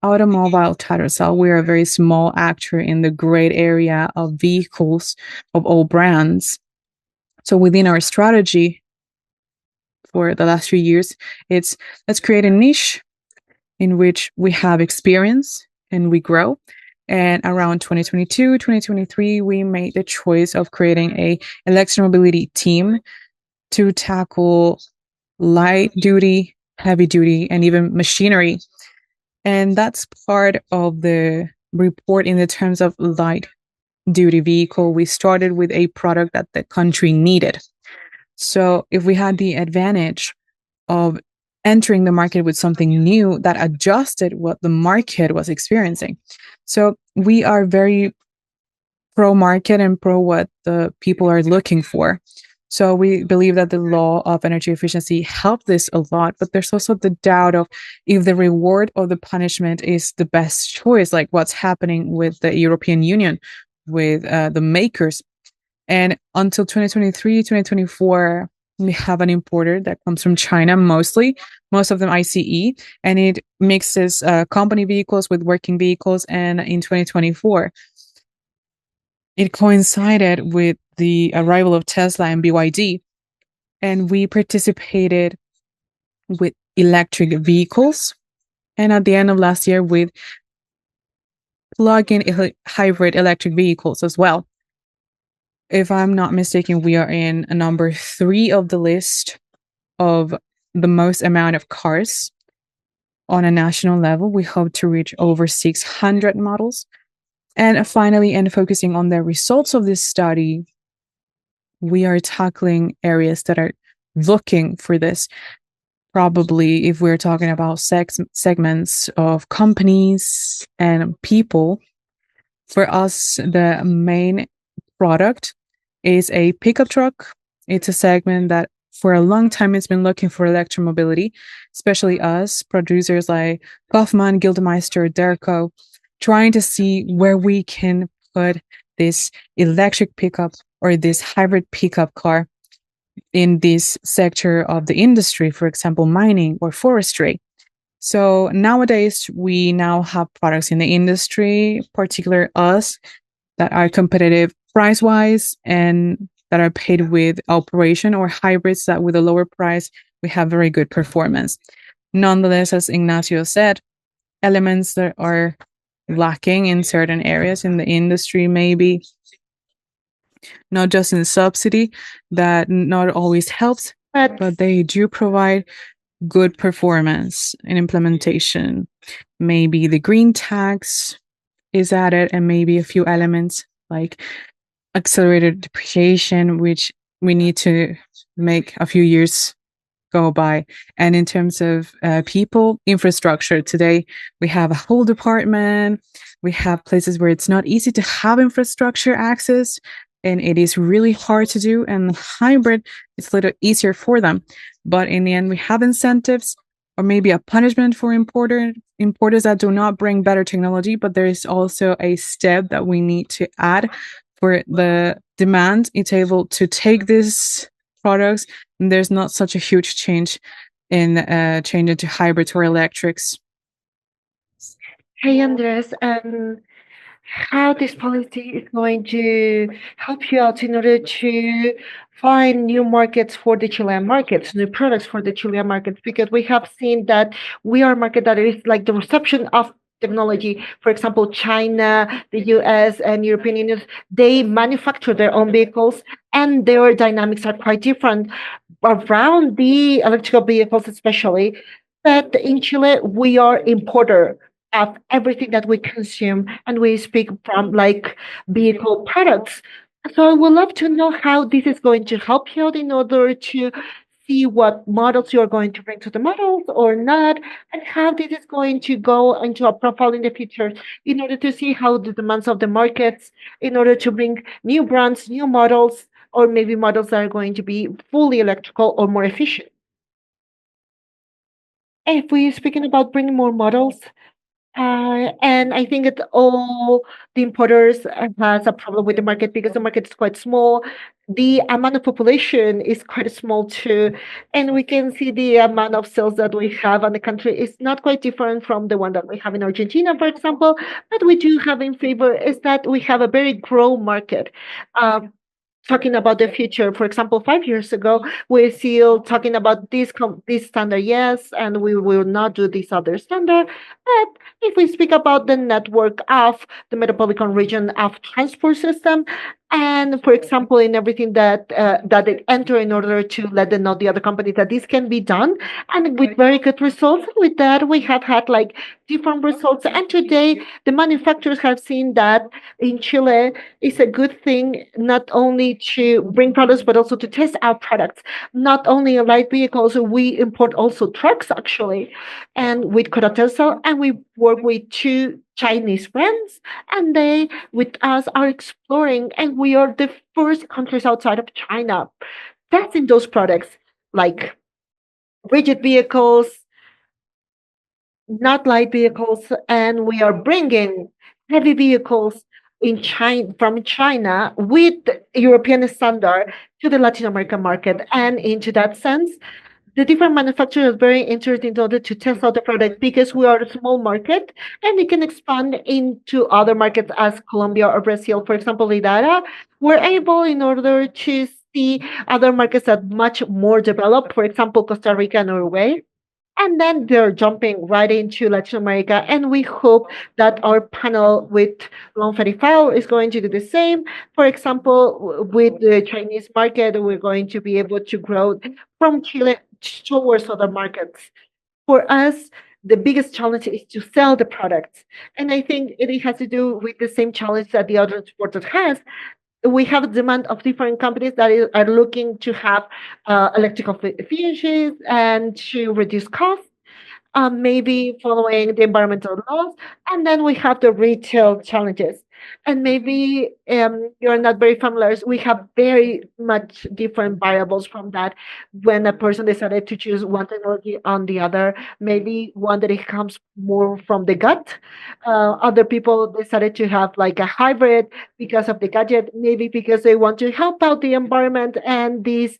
Automotive Tattersall. We're a very small actor in the great area of vehicles of all brands. So within our strategy for the last few years, it's let's create a niche in which we have experience and we grow. And around 2022, 2023, we made the choice of creating a electromobility team to tackle light duty, heavy duty, and even machinery. And that's part of the report in the terms of light duty vehicle. We started with a product that the country needed. So if we had the advantage of entering the market with something new that adjusted what the market was experiencing. So we are very pro-market and pro what the people are looking for. So we believe that the law of energy efficiency helped this a lot, but there's also the doubt of if the reward or the punishment is the best choice, like what's happening with the European Union, with the makers. And until 2023, 2024, we have an importer that comes from China mostly, most of them ICE, and it mixes company vehicles with working vehicles. And in 2024, it coincided with the arrival of Tesla and BYD, and we participated with electric vehicles. And at the end of last year, with plug-in hybrid electric vehicles as well. If I'm not mistaken, we are in number 3 of the list of the most amount of cars on a national level. We hope to reach over 600 models. And finally, and focusing on the results of this study, we are tackling areas that are looking for this. Probably if we're talking about segments of companies and people, for us, the main product is a pickup truck. It's a segment that for a long time it's been looking for electromobility, especially us, producers like Kaufman, Gildemeister, Derco, trying to see where we can put this electric pickup or this hybrid pickup car in this sector of the industry, for example, mining or forestry. So nowadays, we now have products in the industry, particularly us, that are competitive price wise and that are paid with operation, or hybrids that with a lower price, we have very good performance. Nonetheless, as Ignacio said, elements that are lacking in certain areas in the industry, maybe not just in subsidy, that not always helps, but they do provide good performance in implementation. Maybe the green tax is added, and maybe a few elements like accelerated depreciation, which we need to make a few years go by. And in terms of people, infrastructure, today we have a whole department. We have places where it's not easy to have infrastructure access, and it is really hard to do. And hybrid, it's a little easier for them. But in the end, we have incentives or maybe a punishment for importers that do not bring better technology. But there is also a step that we need to add for the demand. It's able to take these products, and there's not such a huge change in changing to hybrids or electrics. Hey, Andres, how this policy is going to help you out in order to find new markets for the Chilean markets, new products for the Chilean markets, because we have seen that we are a market that is like the reception of technology. For example, China, the US, and European Union, they manufacture their own vehicles, and their dynamics are quite different around the electrical vehicles, especially. But in Chile, we are importer of everything that we consume, and we speak from like vehicle products. So I would love to know how this is going to help you out in order to see what models you're going to bring to the models or not, and how this is going to go into a profile in the future in order to see how the demands of the markets, in order to bring new brands, new models, or maybe models that are going to be fully electrical or more efficient. If we're speaking about bringing more models, and I think it's all the importers has a problem with the market because the market is quite small. The amount of population is quite small too, and we can see the amount of sales that we have on the country is not quite different from the one that we have in Argentina, for example. But we do have in favor is that we have a very grow market. Talking about the future, for example, 5 years ago, we're still talking about this standard, yes, and we will not do this other standard. But if we speak about the network of the metropolitan region of transport system, and for example, in everything that they enter in order to let them know the other companies that this can be done, and with very good results. With that, we have had like different results, and today the manufacturers have seen that in Chile it's a good thing not only to bring products but also to test our products. Not only light vehicles, we import also trucks actually, and with Coratesa, and we work with two Chinese brands, and they with us are exploring, and we are the first countries outside of China testing those products like rigid vehicles, not light vehicles, and we are bringing heavy vehicles in China from China with European standard to the Latin American market. And into that sense, the different manufacturers are very interested in order to test out the product because we are a small market and we can expand into other markets as Colombia or Brazil. For example, Lidara, we're able in order to see other markets that much more developed, for example, Costa Rica and Uruguay. And then they're jumping right into Latin America. And we hope that our panel with Long Ferifao is going to do the same. For example, with the Chinese market, we're going to be able to grow from Chile towards other markets. For us, the biggest challenge is to sell the products. And I think it has to do with the same challenge that the other exporter has. We have a demand of different companies that are looking to have electrical efficiencies and to reduce costs, maybe following the environmental laws. And then we have the retail challenges. And maybe you're not very familiar. We have very much different variables from that. When a person decided to choose one technology on the other, maybe one that it comes more from the gut. Other people decided to have like a hybrid because of the gadget, maybe because they want to help out the environment and these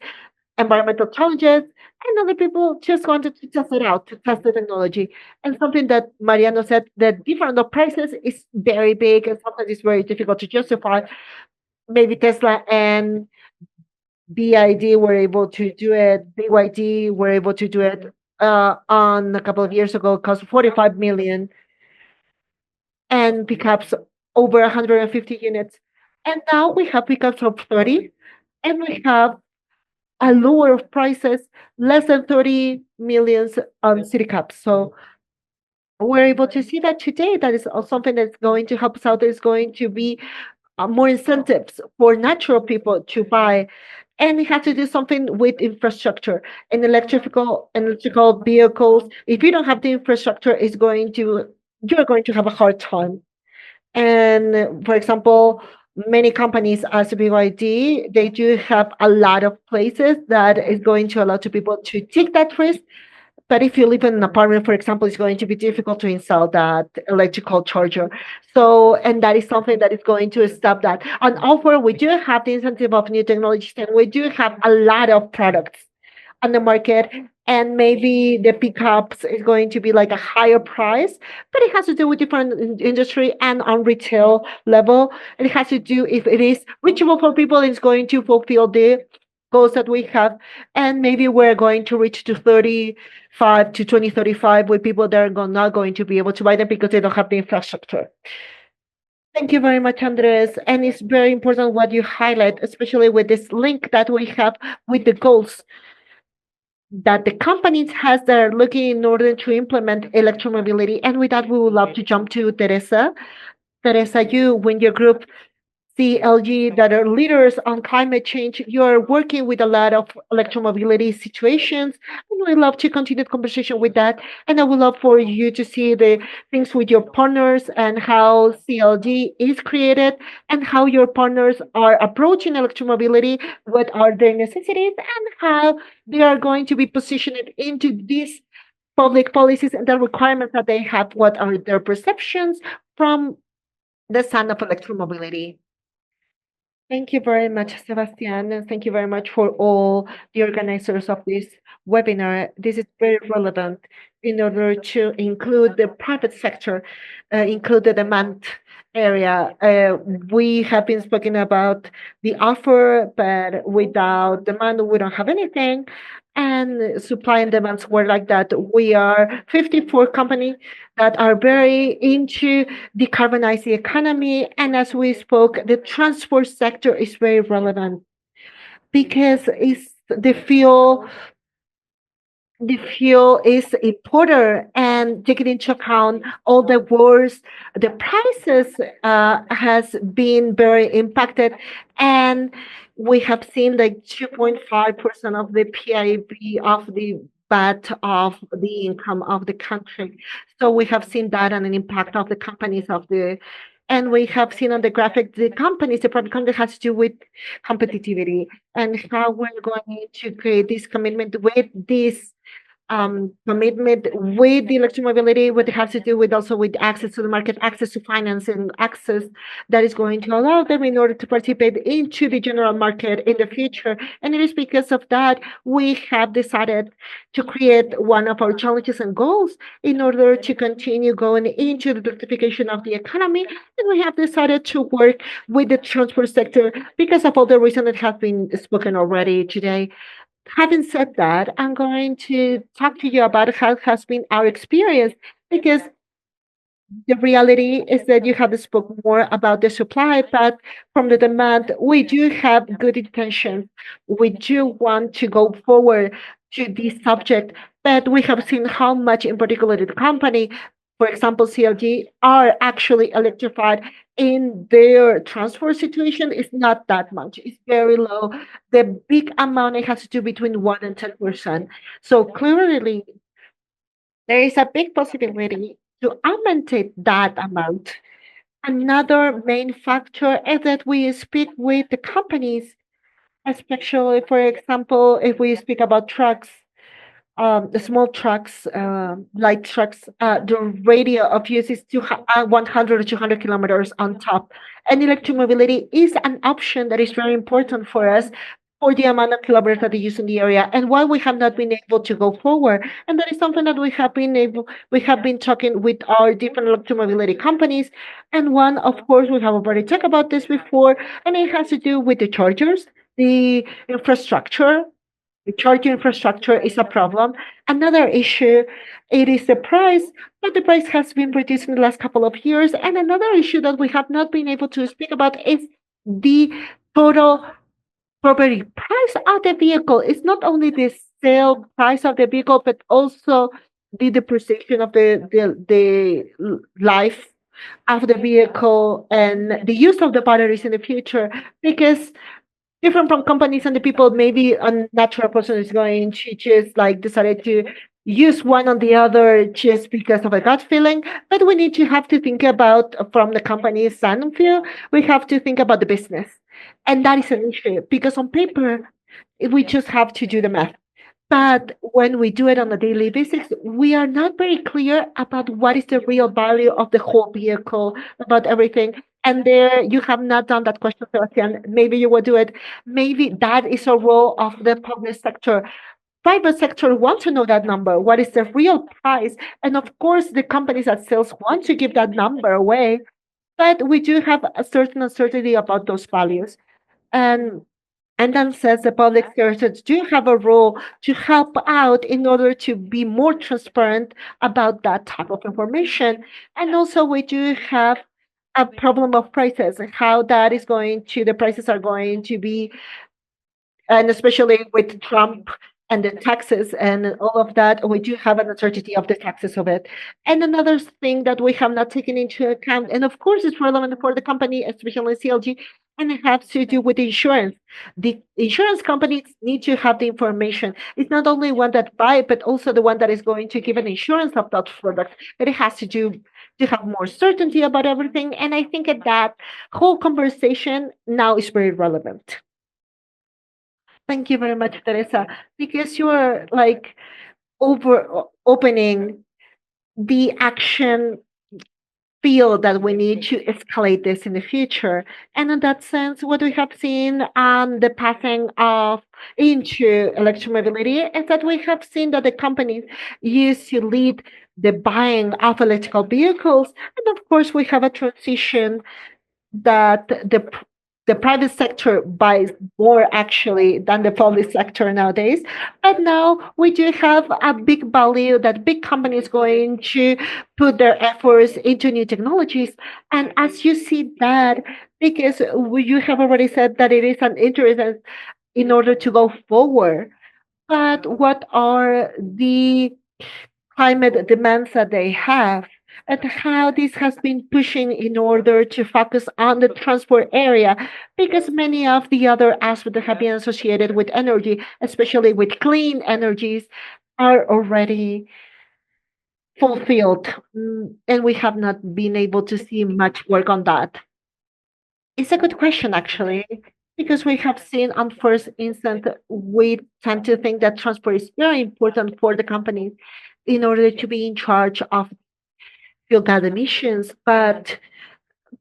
environmental challenges, and other people just wanted to test it out, to test the technology. And something that Mariano said, the difference of prices is very big, and sometimes it's very difficult to justify. maybe Tesla and BID were able to do it, BYD were able to do it on a couple of years ago, cost 45 million, and pickups over 150 units. And now we have pickups of 30, and we have a lower of prices, less than 30 millions on city caps. So we're able to see that today. That is also something that's going to help us out. There's going to be more incentives for natural people to buy, and we have to do something with infrastructure and electrical vehicles. If you don't have the infrastructure, you're going to have a hard time. And for example, many companies as BYD, they do have a lot of places that is going to allow to people to take that risk. But if you live in an apartment, for example, it's going to be difficult to install that electrical charger. So, and that is something that is going to stop that. On offer, we do have the incentive of new technologies, and we do have a lot of products on the market. And maybe the pickups is going to be like a higher price, but it has to do with different industry and on retail level. And it has to do if it is reachable for people, it's going to fulfill the goals that we have. And maybe we're going to reach to 35 to 2035 with people that are not going to be able to buy them because they don't have the infrastructure. Thank you very much, Andres. And it's very important what you highlight, especially with this link that we have with the goals that the companies has that are looking in order to implement electromobility. And with that, we would love to jump to Teresa. Teresa, you, when your group CLG that are leaders on climate change. You're working with a lot of electromobility situations, and we love to continue the conversation with that. And I would love for you to see the things with your partners and how CLG is created and how your partners are approaching electromobility, what are their necessities, and how they are going to be positioned into these public policies and the requirements that they have, what are their perceptions from the sound of electromobility. Thank you very much, Sebastián, and thank you very much for all the organizers of this webinar. This is very relevant in order to include the private sector, include the demand area. We have been speaking about the offer, but without demand, we don't have anything. And supply and demands were like that. We are 54 companies that are very into decarbonize the economy. And as we spoke, the transport sector is very relevant because it's the fuel is importer and taking into account all the wars, the prices has been very impacted, and we have seen like 2.5% of the PIB of the bat of the income of the country. So we have seen that and an impact of the companies of the, and we have seen on the graphic the companies, the private company has to do with competitivity and how we're going to create this commitment with this commitment with the electromobility, what it has to do with also with access to the market, access to financing, access that is going to allow them in order to participate into the general market in the future. And it is because of that we have decided to create one of our challenges and goals in order to continue going into the electrification of the economy. And we have decided to work with the transport sector because of all the reasons that have been spoken already today. Having said that, I'm going to talk to you about how has been our experience because the reality is that you have spoken more about the supply, but from the demand, we do have good intentions. We do want to go forward to this subject, but we have seen how much, in particular, the company, for example, CLG, are actually electrified in their transport situation is not that much. It's very low. The big amount it has to do between 1 and 10%. So clearly, there is a big possibility to augment that amount. Another main factor is that we speak with the companies, especially, for example, if we speak about trucks, the small trucks, light trucks, the radio of use is 100 or 200 kilometers on top. And electromobility is an option that is very important for us for the amount of kilometers that they use in the area and why we have not been able to go forward. And that is something that we have been talking with our different electromobility companies. And one, of course, we have already talked about this before, and it has to do with the chargers, the infrastructure. The charging infrastructure is a problem. Another issue, it is the price, but the price has been reduced in the last couple of years. And another issue that we have not been able to speak about is the total property price of the vehicle. It's not only the sale price of the vehicle, but also the depreciation of the life of the vehicle and the use of the batteries in the future. Because different from companies and the people, maybe a natural person is going to just like decided to use one on the other just because of a gut feeling. But we need to have to think about from the company's stand and feel, we have to think about the business. And that is an issue because on paper, we just have to do the math. But when we do it on a daily basis, we are not very clear about what is the real value of the whole vehicle, about everything. And there you have not done that question, Sebastian. Maybe you will do it. Maybe that is a role of the public sector. Private sector want to know that number. What is the real price? And of course, the companies that sells want to give that number away. But we do have a certain uncertainty about those values. And then says the public services do have a role to help out in order to be more transparent about that type of information. And also we do have a problem of prices, how that is going to, the prices are going to be, and especially with Trump and the taxes and all of that, we do have an uncertainty of the taxes of it. And another thing that we have not taken into account, and of course it's relevant for the company, especially CLG, and it has to do with insurance. The insurance companies need to have the information. It's not only one that buy, but also the one that is going to give an insurance of that product. But it has to do to have more certainty about everything. And I think that whole conversation now is very relevant. Thank you very much, Teresa, because you are like opening the action field that we need to escalate this in the future. And in that sense, what we have seen on the passing of into electromobility is that we have seen that the companies used to lead the buying of electrical vehicles. And of course, we have a transition that the private sector buys more actually than the public sector nowadays. But now we do have a big value that big companies going to put their efforts into new technologies. And as you see that, because you have already said that it is an interest in order to go forward. But what are the climate demands that they have? And how this has been pushing in order to focus on the transport area, because many of the other aspects that have been associated with energy, especially with clean energies, are already fulfilled. And we have not been able to see much work on that. It's a good question, actually, because we have seen on first instance, we tend to think that transport is very important for the companies in order to be in charge of fuel gas emissions, but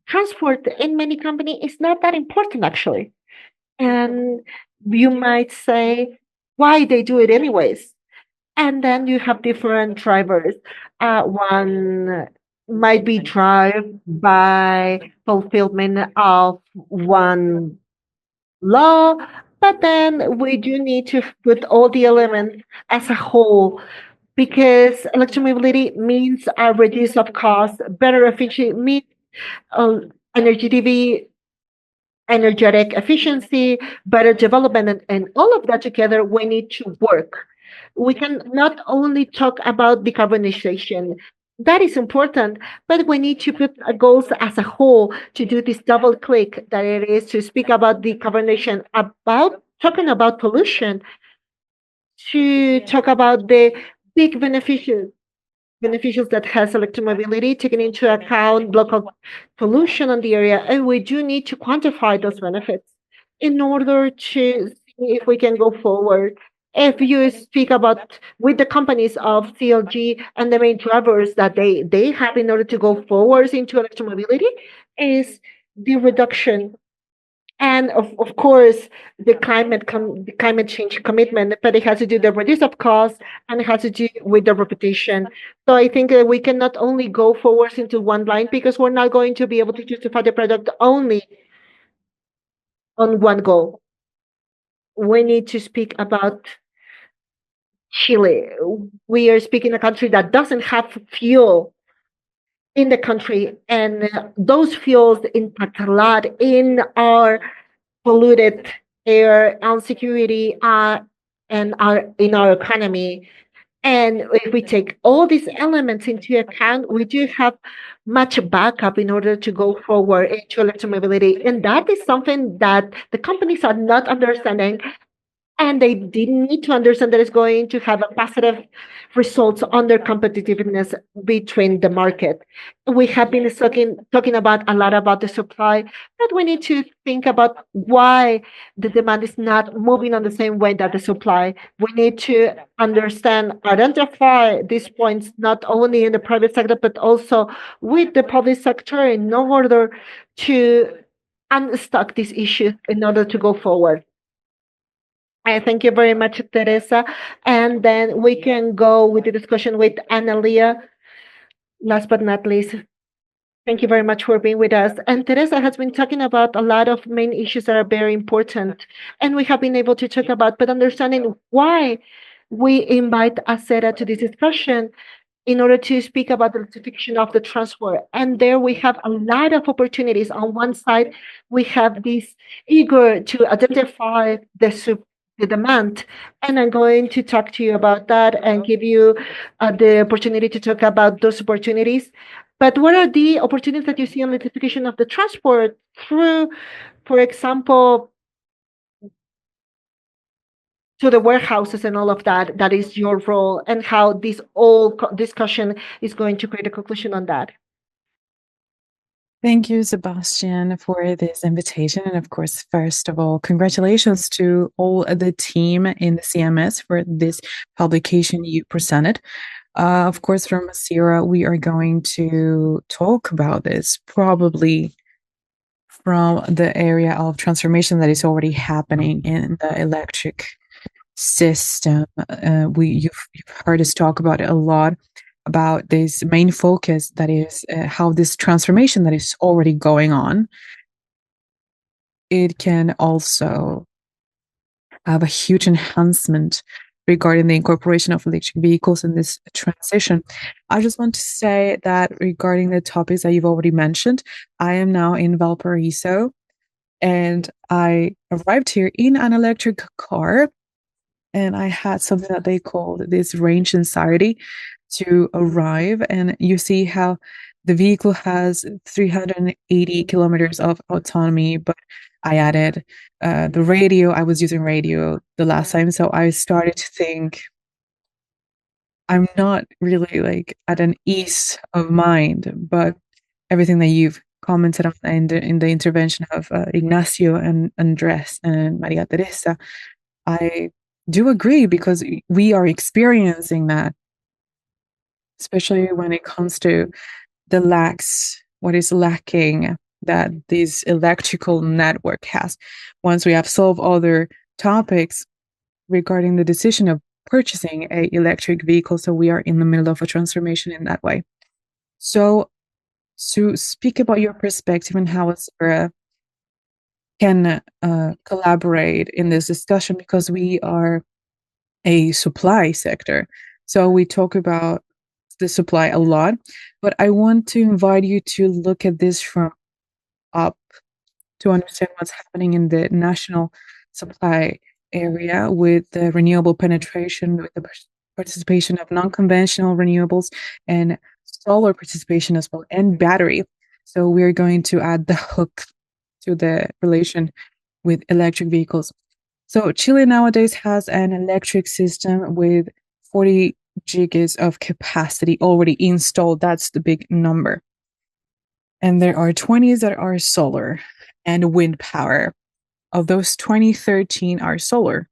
transport in many companies is not that important actually. And you might say why they do it anyways. And then you have different drivers. One might be drive by fulfillment of one law, but then we do need to put all the elements as a whole because electromobility means a reduce of cost, better efficiency, means uh, energy energetic efficiency, better development, and all of that together, we need to work. We can not only talk about decarbonization, that is important, but we need to put goals as a whole to do this double click that it is to speak about decarbonization, about talking about pollution, to talk about the big beneficials that has electromobility, taking into account local pollution on the area. And we do need to quantify those benefits in order to see if we can go forward. If you speak about with the companies of CLG and the main drivers that they have in order to go forward into electromobility is the reduction and of course the climate change commitment, but it has to do the reduce of cost and it has to do with the reputation. So I think that we cannot only go forward into one line because we're not going to be able to justify the product only on one goal. We need to speak about Chile. We are speaking a country that doesn't have fuel in the country, and those fuels impact a lot in our polluted air and security and in our economy. And if we take all these elements into account, we do have much backup in order to go forward into electromobility. And that is something that the companies are not understanding, and they didn't need to understand that it's going to have a positive results on their competitiveness between the market. We have been talking about a lot about the supply, but we need to think about why the demand is not moving on the same way that the supply. We need to understand, identify these points not only in the private sector but also with the public sector in order to unstuck this issue in order to go forward. I thank you very much, Teresa. And then we can go with the discussion with Analia. Last but not least, thank you very much for being with us. And Teresa has been talking about a lot of main issues that are very important. And we have been able to talk about, but understanding why we invite Acera to this discussion in order to speak about the electrification of the transport. And there we have a lot of opportunities. On one side, we have this eager to identify the demand. And I'm going to talk to you about that and give you the opportunity to talk about those opportunities. But what are the opportunities that you see on electrification of the transport through, for example, to the warehouses and all of that? That is your role, and how this whole discussion is going to create a conclusion on that. Thank you, Sebastian, for this invitation. And of course, first of all, congratulations to all the team in the CMS for this publication you presented. Of course, from Acera, we are going to talk about this probably from the area of transformation that is already happening in the electric system. You've heard us talk about it a lot, about this main focus that is how this transformation that is already going on, it can also have a huge enhancement regarding the incorporation of electric vehicles in this transition. I just want to say that regarding the topics that you've already mentioned, I am now in Valparaiso and I arrived here in an electric car, and I had something that they called this range anxiety to arrive. And you see how the vehicle has 380 kilometers of autonomy, but I added the radio. I was using radio the last time, so I started to think I'm not really like at an ease of mind, but everything that you've commented on in the intervention of Ignacio and Andres and Maria Teresa, I do agree, because we are experiencing that, especially when it comes to what is lacking that this electrical network has. Once we have solved other topics regarding the decision of purchasing a electric vehicle, so we are in the middle of a transformation in that way. So to speak about your perspective and how Acera can collaborate in this discussion, because we are a supply sector. So we talk about the supply a lot, but I want to invite you to look at this from up to understand what's happening in the national supply area with the renewable penetration, with the participation of non-conventional renewables and solar participation as well, and battery. So we're going to add the hook to the relation with electric vehicles. So Chile nowadays has an electric system with 40 gigas of capacity already installed. That's the big number. And there are 20 that are solar and wind power. Of those 20, 13 are solar.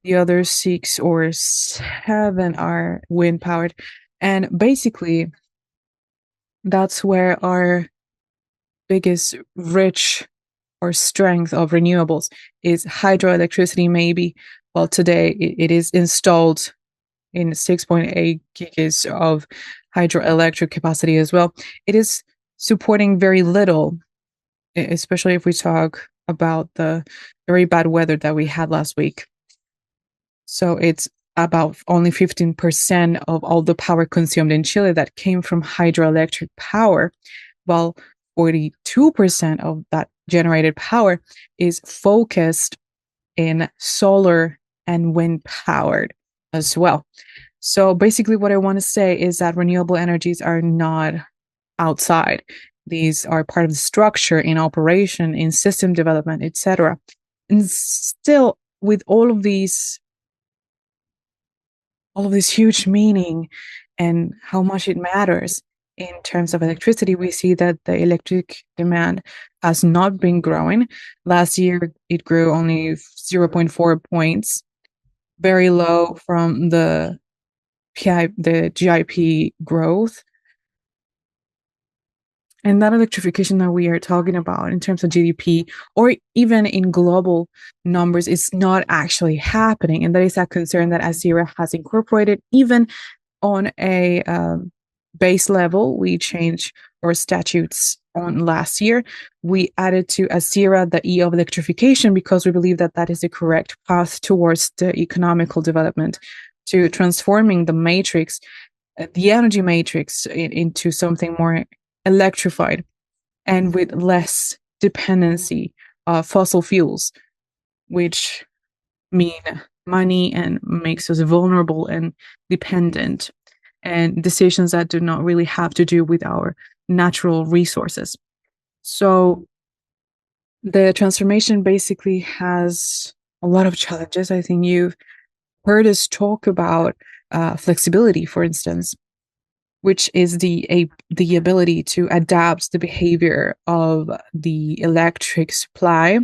The other 6 or 7 are wind powered. And basically, that's where our biggest rich or strength of renewables is hydroelectricity, maybe. Well, today it is installed in 6.8 gigas of hydroelectric capacity as well. It is supporting very little, especially if we talk about the very bad weather that we had last week. So it's about only 15% of all the power consumed in Chile that came from hydroelectric power, while 42% of that generated power is focused in solar and wind powered as well. So basically what I want to say is that renewable energies are not outside. These are part of the structure in operation, in system development, etc. And still, with all of this huge meaning and how much it matters in terms of electricity, we see that the electric demand has not been growing. Last year, it grew only 0.4 points, very low from the GIP growth. And that electrification that we are talking about in terms of GDP or even in global numbers is not actually happening. And that is a concern that ACERA has incorporated even on a base level. We changed our statutes on last year. We added to ACERA the E of electrification because we believe that that is the correct path towards the economical development, to transforming the matrix, the energy matrix, into something more electrified and with less dependency of fossil fuels, which mean money and makes us vulnerable and dependent, and decisions that do not really have to do with our natural resources. So the transformation basically has a lot of challenges. I think you've heard us talk about flexibility, for instance, which is the ability to adapt the behavior of the electric supply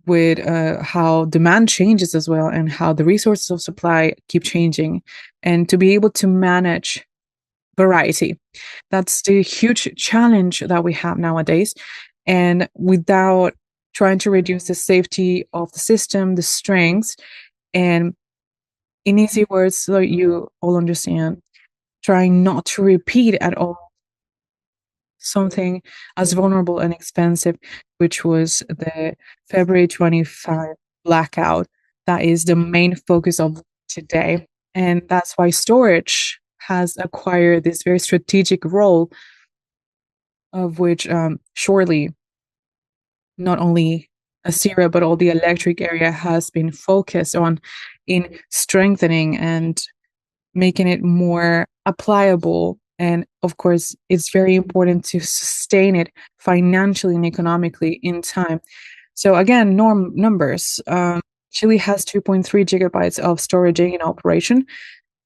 with how demand changes as well, and how the resources of supply keep changing, and to be able to manage variety. That's the huge challenge that we have nowadays. And without trying to reduce the safety of the system, the strengths, and in easy words, so you all understand, trying not to repeat at all something as vulnerable and expensive, which was the February 25 blackout. That is the main focus of today. And that's why storage has acquired this very strategic role, of which surely not only ACERA, but all the electric area has been focused on in strengthening and making it more applicable. And of course, it's very important to sustain it financially and economically in time. So again, numbers. Chile has 2.3 gigabytes of storage in operation,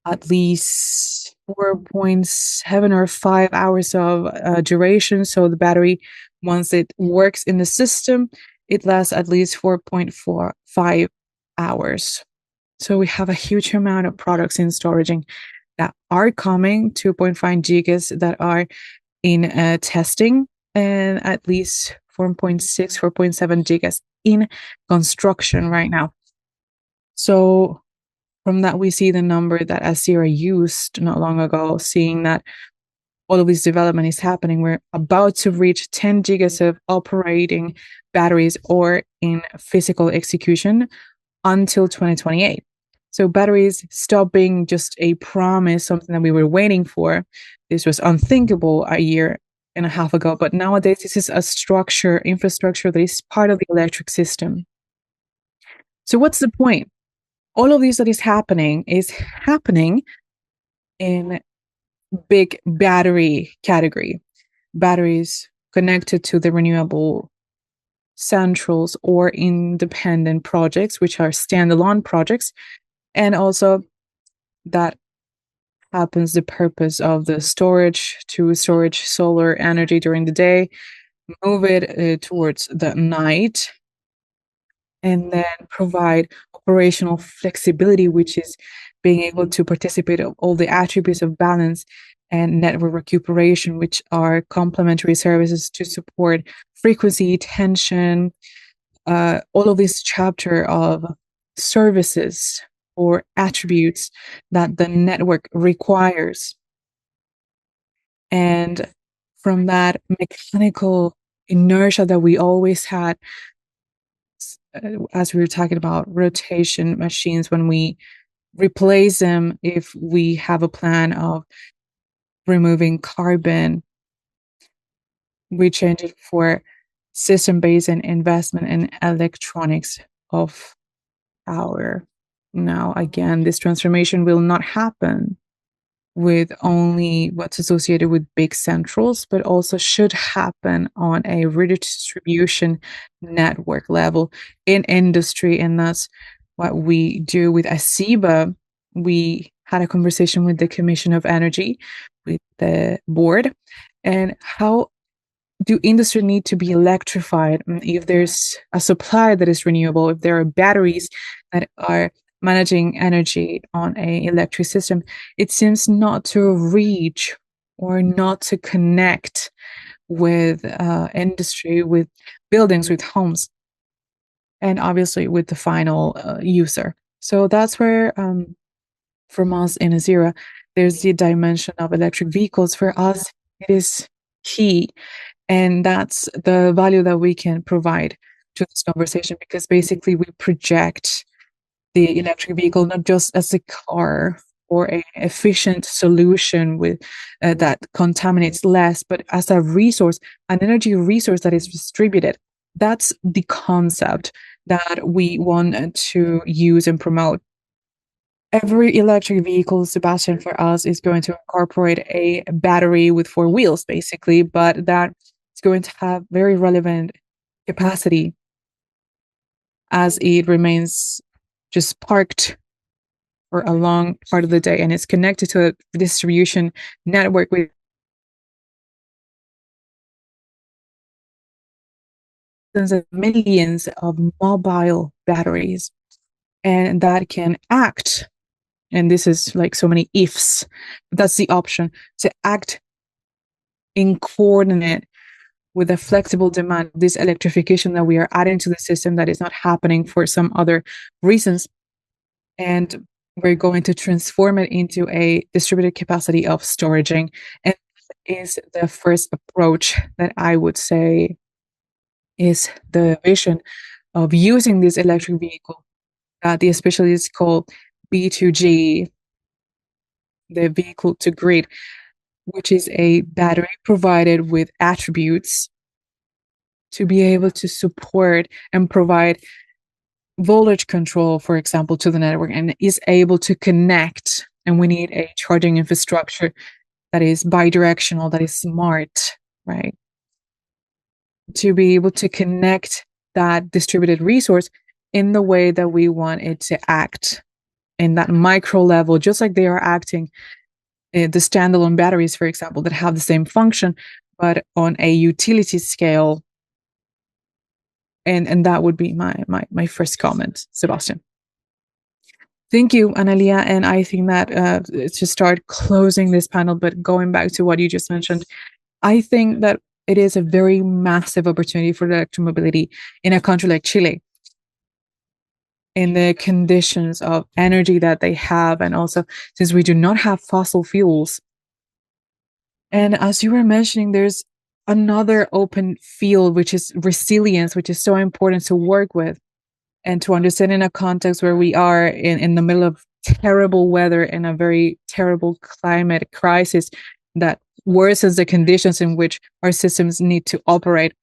at least 4.7 or 5 hours of duration. So the battery, once it works in the system, it lasts at least 4.45 hours. So we have a huge amount of products in storage that are coming, 2.5 gigas that are in testing, and at least 4.6, 4.7 gigas in construction right now. So from that, we see the number that ACERA used not long ago, seeing that all of this development is happening. We're about to reach 10 gigas of operating batteries or in physical execution until 2028. So batteries stop being just a promise, something that we were waiting for. This was unthinkable a year and a half ago, but nowadays this is a infrastructure that is part of the electric system. So what's the point? All of this that is happening in big battery category. Batteries connected to the renewable centrals or independent projects, which are standalone projects. And also that happens the purpose of the storage to storage solar energy during the day, move it towards the night, and then provide operational flexibility, which is being able to participate of all the attributes of balance and network recuperation, which are complementary services to support frequency, tension, all of this chapter of services or attributes that the network requires. And from that mechanical inertia that we always had, as we were talking about rotation machines, when we replace them, if we have a plan of removing carbon, we change it for system-based and investment in electronics of power. Now, again, this transformation will not happen with only what's associated with big centrals, but also should happen on a redistribution network level in industry. And that's what we do with ASEBA. We had a conversation with the Commission of Energy, with the board, and how do industry need to be electrified if there's a supply that is renewable, if there are batteries that are managing energy on a electric system, it seems not to reach or not to connect with industry, with buildings, with homes, and obviously with the final user. So that's where, from us in Azera, there's the dimension of electric vehicles. For us, it is key. And that's the value that we can provide to this conversation, because basically we project the electric vehicle not just as a car or an efficient solution with that contaminates less, but as a resource, an energy resource that is distributed. That's the concept that we want to use and promote. Every electric vehicle, Sebastian, for us is going to incorporate a battery with 4 wheels, basically, but that is going to have very relevant capacity as it remains just parked for a long part of the day, and it's connected to a distribution network with millions of mobile batteries, and that can act. And this is like so many ifs. That's the option, to act in coordinate with a flexible demand, this electrification that we are adding to the system that is not happening for some other reasons. And we're going to transform it into a distributed capacity of storaging. And that is the first approach that I would say is the vision of using this electric vehicle. The specialists call B2G, the vehicle to grid, which is a battery provided with attributes to be able to support and provide voltage control, for example, to the network, and is able to connect. And we need a charging infrastructure that is bidirectional, that is smart, right? To be able to connect that distributed resource in the way that we want it to act in that micro level, just like they are acting the standalone batteries, for example, that have the same function, but on a utility scale. And that would be my first comment, Sebastian. Thank you, Analia. And I think that to start closing this panel, but going back to what you just mentioned, I think that it is a very massive opportunity for electromobility in a country like Chile, in the conditions of energy that they have, and also since we do not have fossil fuels. And as you were mentioning, there's another open field, which is resilience, which is so important to work with and to understand in a context where we are in the middle of terrible weather and a very terrible climate crisis that worsens the conditions in which our systems need to operate.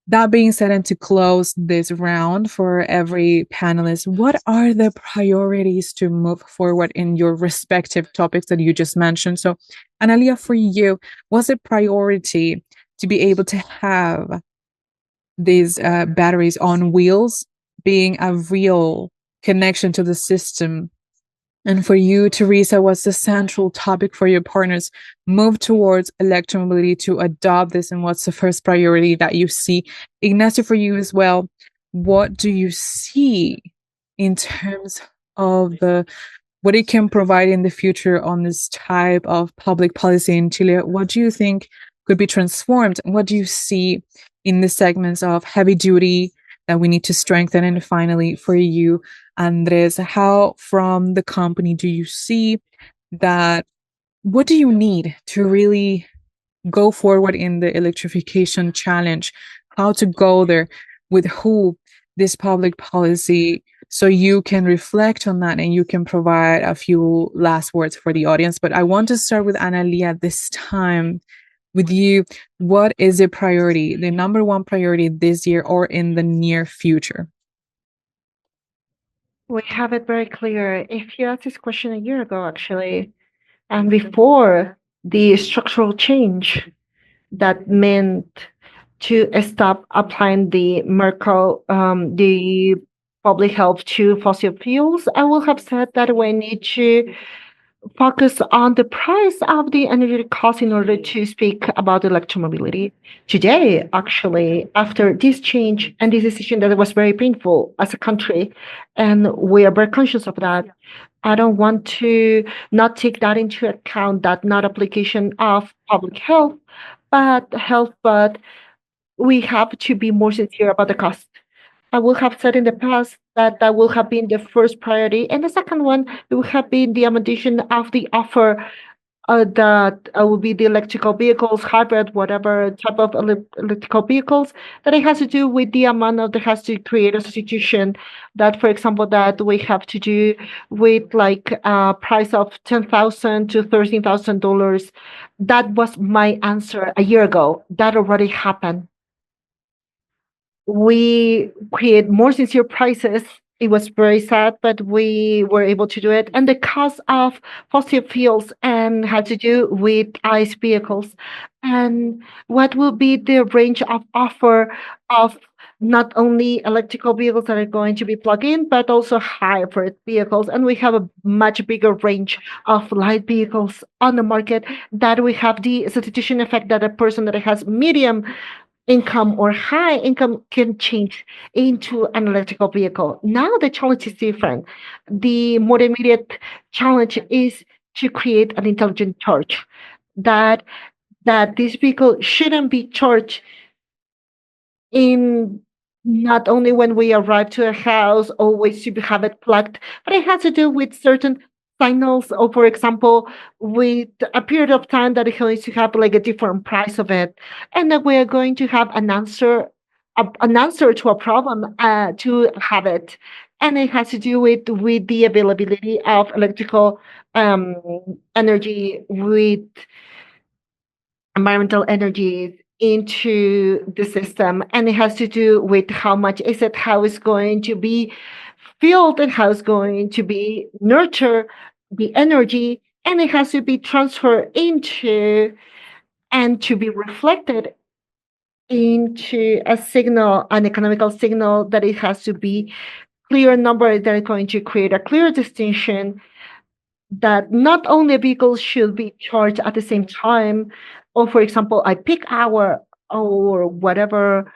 That being said, and to close this round for every panelist, what are the priorities to move forward in your respective topics that you just mentioned? So, Analia, for you, what's the priority to be able to have these batteries on wheels being a real connection to the system? And for you, Teresa, what's the central topic for your partners move towards electromobility to adopt this? And what's the first priority that you see? Ignacio, for you as well, what do you see in terms of what it can provide in the future on this type of public policy in Chile? What do you think could be transformed? What do you see in the segments of heavy duty that we need to strengthen? And finally, for you, Andres, how from the company do you see that? What do you need to really go forward in the electrification challenge? How to go there, with who, this public policy, so you can reflect on that and you can provide a few last words for the audience. But I want to start with Analia this time. With you, what is the priority, the number one priority this year or in the near future? We have it very clear. If you asked this question a year ago, actually, and before the structural change that meant to stop applying the public health to fossil fuels, I will have said that we need to focus on the price of the energy cost in order to speak about electromobility. Today, actually, after this change and this decision that was very painful as a country, and we are very conscious of that, I don't want to not take that into account, that not application of public health, but we have to be more sincere about the cost. I will have said in the past that that will have been the first priority. And the second one, it will have been the amortization of the offer that will be the electrical vehicles, hybrid, whatever type of electrical vehicles, that it has to do with the amount of that has to create a substitution that, for example, that we have to do with like a price of $10,000 to $13,000. That was my answer a year ago. That already happened. We create more sincere prices. It was very sad, but we were able to do it. And the cost of fossil fuels and had to do with ICE vehicles. And what will be the range of offer of not only electrical vehicles that are going to be plug-in, but also hybrid vehicles. And we have a much bigger range of light vehicles on the market, that we have the substitution effect that a person that has medium income or high income can change into an electrical vehicle. Now the challenge is different. The more immediate challenge is to create an intelligent charge, that this vehicle shouldn't be charged in not only when we arrive to a house, always to have it plugged, but it has to do with certain signals, or for example, with a period of time that it needs to have like a different price of it, and that we are going to have an answer to a problem to have it, and it has to do with the availability of electrical um, energy, with environmental energy into the system, and it has to do with how much is it, how it's going to be fueled, and how it's going to be nurture the energy, and it has to be transferred into and to be reflected into a signal, an economical signal, that it has to be clear number that are going to create a clear distinction, that not only vehicles should be charged at the same time, or for example, a peak hour or whatever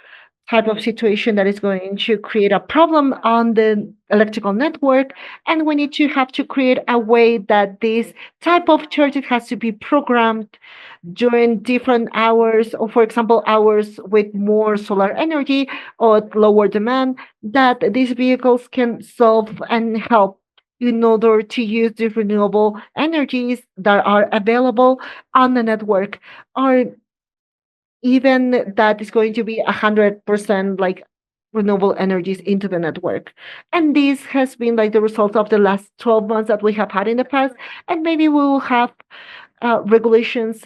type of situation that is going to create a problem on the electrical network. And we need to have to create a way that this type of charging has to be programmed during different hours, or for example, hours with more solar energy or lower demand, that these vehicles can solve and help in order to use the renewable energies that are available on the network, or even that is going to be 100% like renewable energies into the network. And this has been like the result of the last 12 months that we have had in the past, and maybe we will have regulations.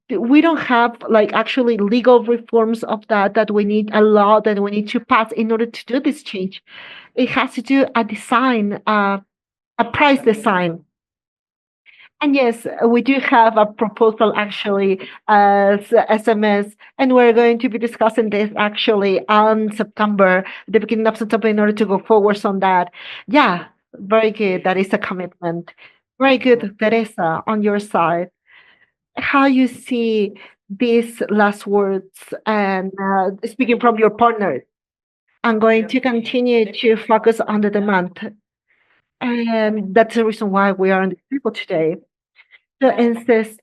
We don't have like actually legal reforms of that we need a law that we need to pass in order to do this change. It has to do a design, a price design. And yes, we do have a proposal actually as SMS, and we're going to be discussing this actually on September, the beginning of September, in order to go forward on that. Yeah, very good. That is a commitment. Very good, Teresa, on your side. How you see these last words, and speaking from your partner, I'm going to continue to focus on the demand. And that's the reason why we are on the table today, to insist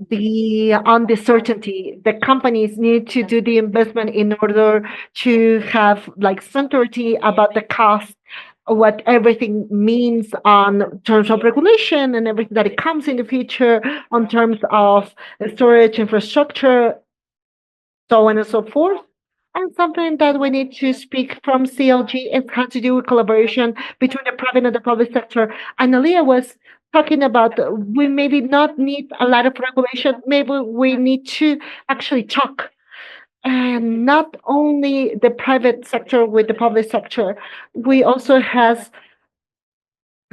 on the certainty. The companies need to do the investment in order to have like certainty about the cost, what everything means on terms of regulation and everything that it comes in the future on terms of storage infrastructure, so on and so forth. And something that we need to speak from CLG, it has to do with collaboration between the private and the public sector. Analia was talking about we maybe not need a lot of regulation, maybe we need to actually talk. And not only the private sector with the public sector, we also has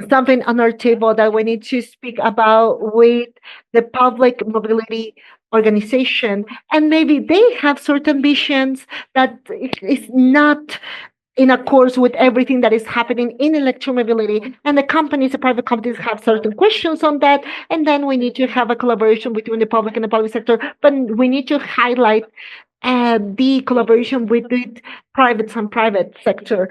something on our table that we need to speak about with the public mobility organization, and maybe they have certain visions that is not in accord with everything that is happening in electromobility, and the companies, the private companies have certain questions on that, and then we need to have a collaboration between the public and the public sector, but we need to highlight the collaboration with the private and private sector.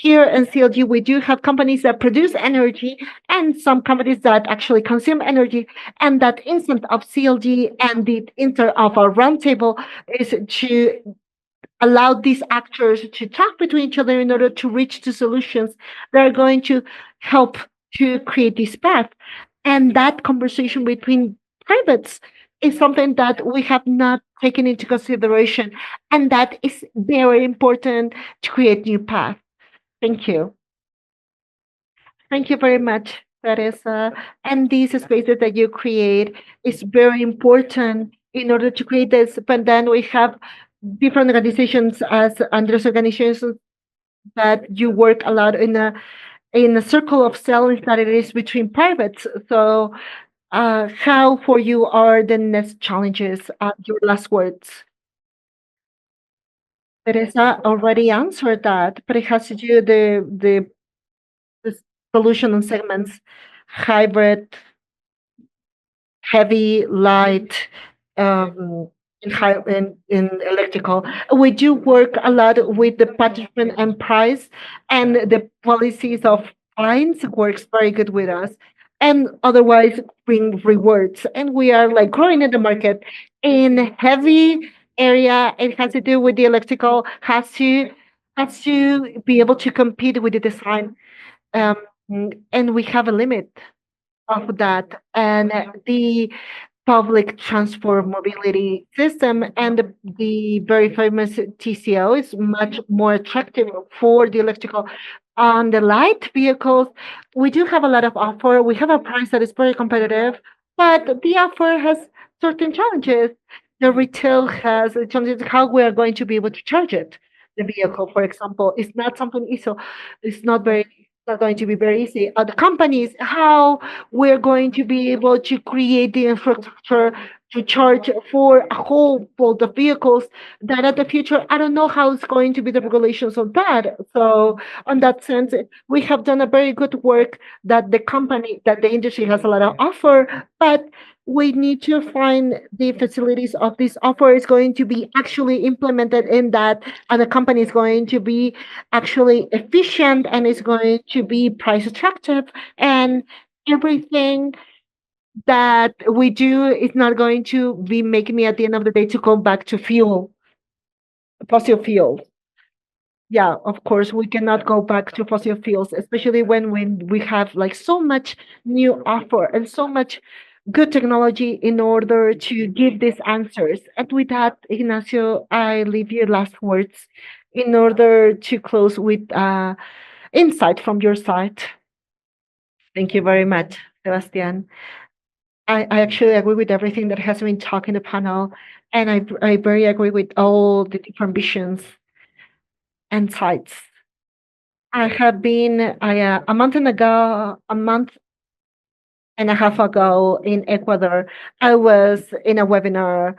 Here in CLG, we do have companies that produce energy and some companies that actually consume energy. And that instant of CLG and the inter of our roundtable is to allow these actors to talk between each other in order to reach the solutions that are going to help to create this path. And that conversation between privates is something that we have not taken into consideration. And that is very important to create new path. Thank you. Thank you very much, Teresa. And these spaces that you create is very important in order to create this. But then we have different organizations as Andres organizations that you work a lot in a circle of cells that it is between privates. So how for you are the next challenges? Your last words. Teresa already answered that, but it has to do the solution on segments, hybrid, heavy, light, in electrical. We do work a lot with the pattern and price, and the policies of fines works very good with us. And otherwise, bring rewards. And we are like growing in the market in heavy area. It has to do with the electrical. Has to be able to compete with the design. Um, and we have a limit of that, and the public transport mobility system and the very famous TCO is much more attractive for the electrical. On the light vehicles, we do have a lot of offer. We have a price that is very competitive, but the offer has certain challenges. The retail has challenges how we are going to be able to charge it. The vehicle, for example, is not something easy. It's not going to be very easy. The companies, how we're going to be able to create the infrastructure to charge for a whole world of vehicles that at the future, I don't know how it's going to be the regulations on that. So on that sense, we have done a very good work that the industry has a lot of offer, but we need to find the facilities of this offer is going to be actually implemented in that, and the company is going to be actually efficient and is going to be price attractive, and everything that we do is not going to be making me at the end of the day to go back to fossil fuels. Yeah, of course, we cannot go back to fossil fuels, especially when we have like so much new offer and so much good technology in order to give these answers. And with that, Ignacio, I leave you last words in order to close with insight from your side. Thank you very much, Sebastián. I actually agree with everything that has been talked in the panel, and I very agree with all the different visions and sides. I have been a month and a half ago in Ecuador. I was in a webinar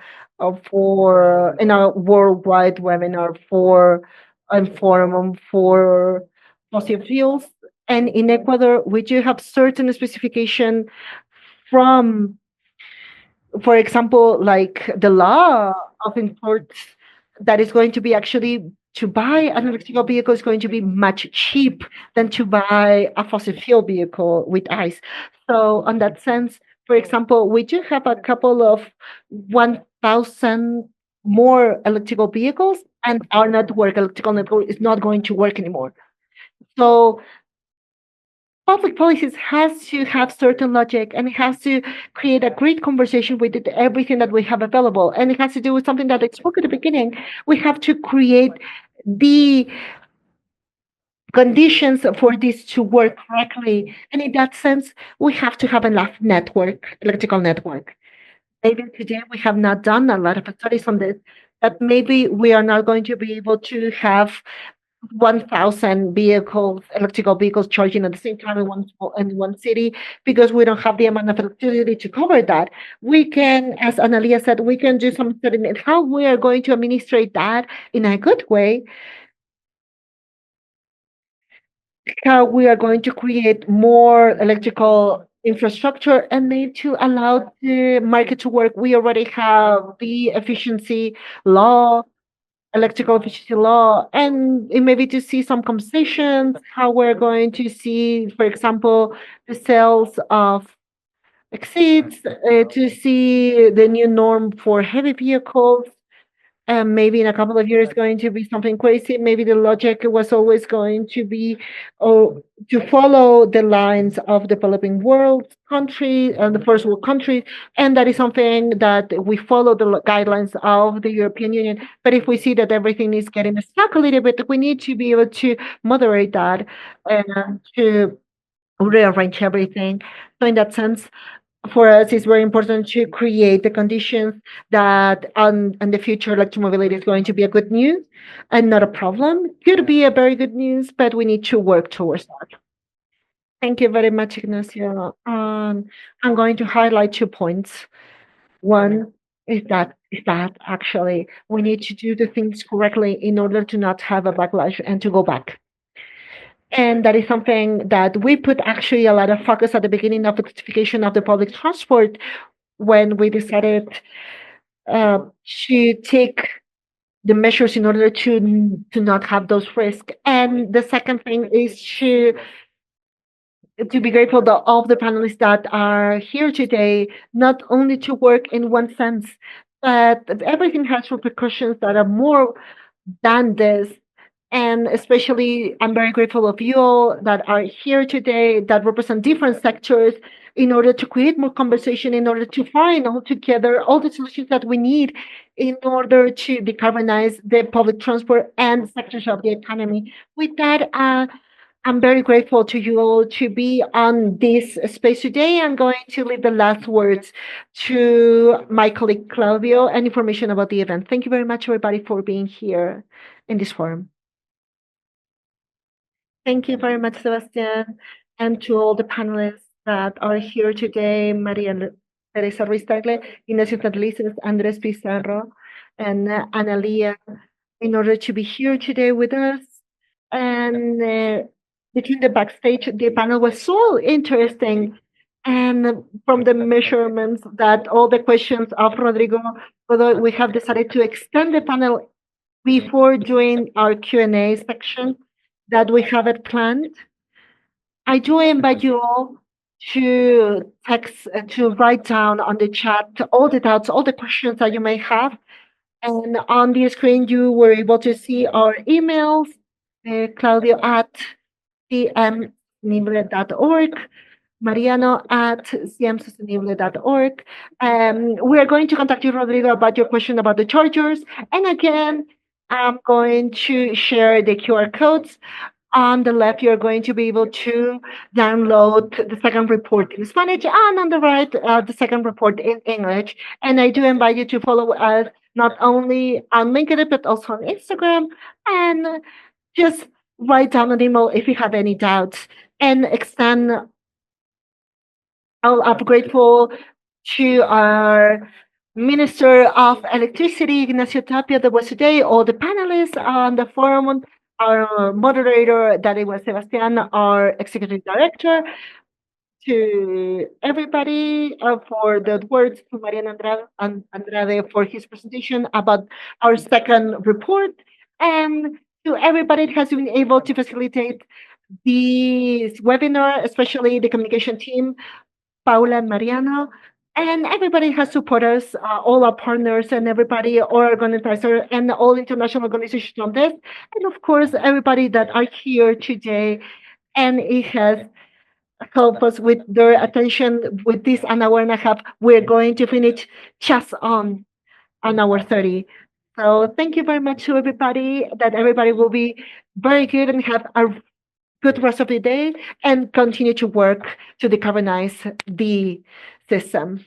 in a worldwide webinar for a forum for fossil fuels. And in Ecuador, we do have certain specification from, for example, like the law of imports that is going to be actually to buy an electrical vehicle is going to be much cheap than to buy a fossil fuel vehicle with ICE. So on that sense, For example, we do have a couple of 1,000 more electrical vehicles, and our network, electrical network, is not going to work anymore. So public policies has to have certain logic, and it has to create a great conversation with everything that we have available. And it has to do with something that I spoke at the beginning. We have to create the conditions for this to work correctly. And in that sense, we have to have enough network, electrical network. Maybe today we have not done a lot of studies on this, but maybe we are not going to be able to have 1,000 vehicles, electrical vehicles charging at the same time in one city, because we don't have the amount of electricity to cover that. We can, as Analia said, we can do some study in how we are going to administrate that in a good way, how we are going to create more electrical infrastructure and need to allow the market to work. We already have the efficiency law, electrical efficiency law, and maybe to see some compensations, how we're going to see, for example, the sales of exceeds, to see the new norm for heavy vehicles. Maybe in a couple of years going to be something crazy. Maybe the logic was always going to be, oh, to follow the lines of developing world countries and the first world countries, and that is something that we follow the guidelines of the European Union. But if we see that everything is getting stuck a little bit, we need to be able to moderate that and to rearrange everything. So in that sense, for us, it's very important to create the conditions that in the future, electromobility is going to be a good news and not a problem. Could be a very good news, but we need to work towards that. Thank you very much, Ignacio. I'm going to highlight 2 points. One is that actually we need to do the things correctly in order to not have a backlash and to go back. And that is something that we put actually a lot of focus at the beginning of the classification of the public transport when we decided to take the measures in order to not have those risks. And the second thing is to be grateful to all of the panelists that are here today, not only to work in one sense, but everything has repercussions that are more than this. And especially, I'm very grateful of you all that are here today that represent different sectors in order to create more conversation, in order to find all together all the solutions that we need in order to decarbonize the public transport and sectors of the economy. With that, I'm very grateful to you all to be on this space today. I'm going to leave the last words to my colleague Claudio and information about the event. Thank you very much, everybody, for being here in this forum. Thank you very much, Sebastián, and to all the panelists that are here today, Maria Teresa Ruiz-Tagle, Ignacio Fernandez, Andrés Pizarro, and Analia, in order to be here today with us. And between the backstage, the panel was so interesting. And from the measurements that all the questions of Rodrigo, we have decided to extend the panel before doing our Q&A section that we have it planned. I do invite you all to text, to write down on the chat all the doubts, all the questions that you may have. And on the screen, you were able to see our emails, Claudio at cmsostenible.org, Mariano at cmsostenible.org. We are going to contact you, Rodrigo, about your question about the chargers. And again, I'm going to share the QR codes. On the left, you're going to be able to download the second report in Spanish, and on the right, the second report in English. And I do invite you to follow us not only on LinkedIn, but also on Instagram. And just write down an email if you have any doubts and extend. I'm grateful to our Minister of Electricity, Ignacio Tapia, that was today, all the panelists on the forum, our moderator, that it was Sebastián, our executive director, to everybody for the words, to Mariano Andrade for his presentation about our second report, and to everybody that has been able to facilitate this webinar, especially the communication team, Paula and Mariano, and everybody has supported us, all our partners and everybody, all organizers and all international organizations on this. And of course, everybody that are here today, and it has helped us with their attention with this an hour and a half. We're going to finish just on an hour 30. So thank you very much to everybody, that everybody will be very good and have a good rest of the day and continue to work to decarbonize the system.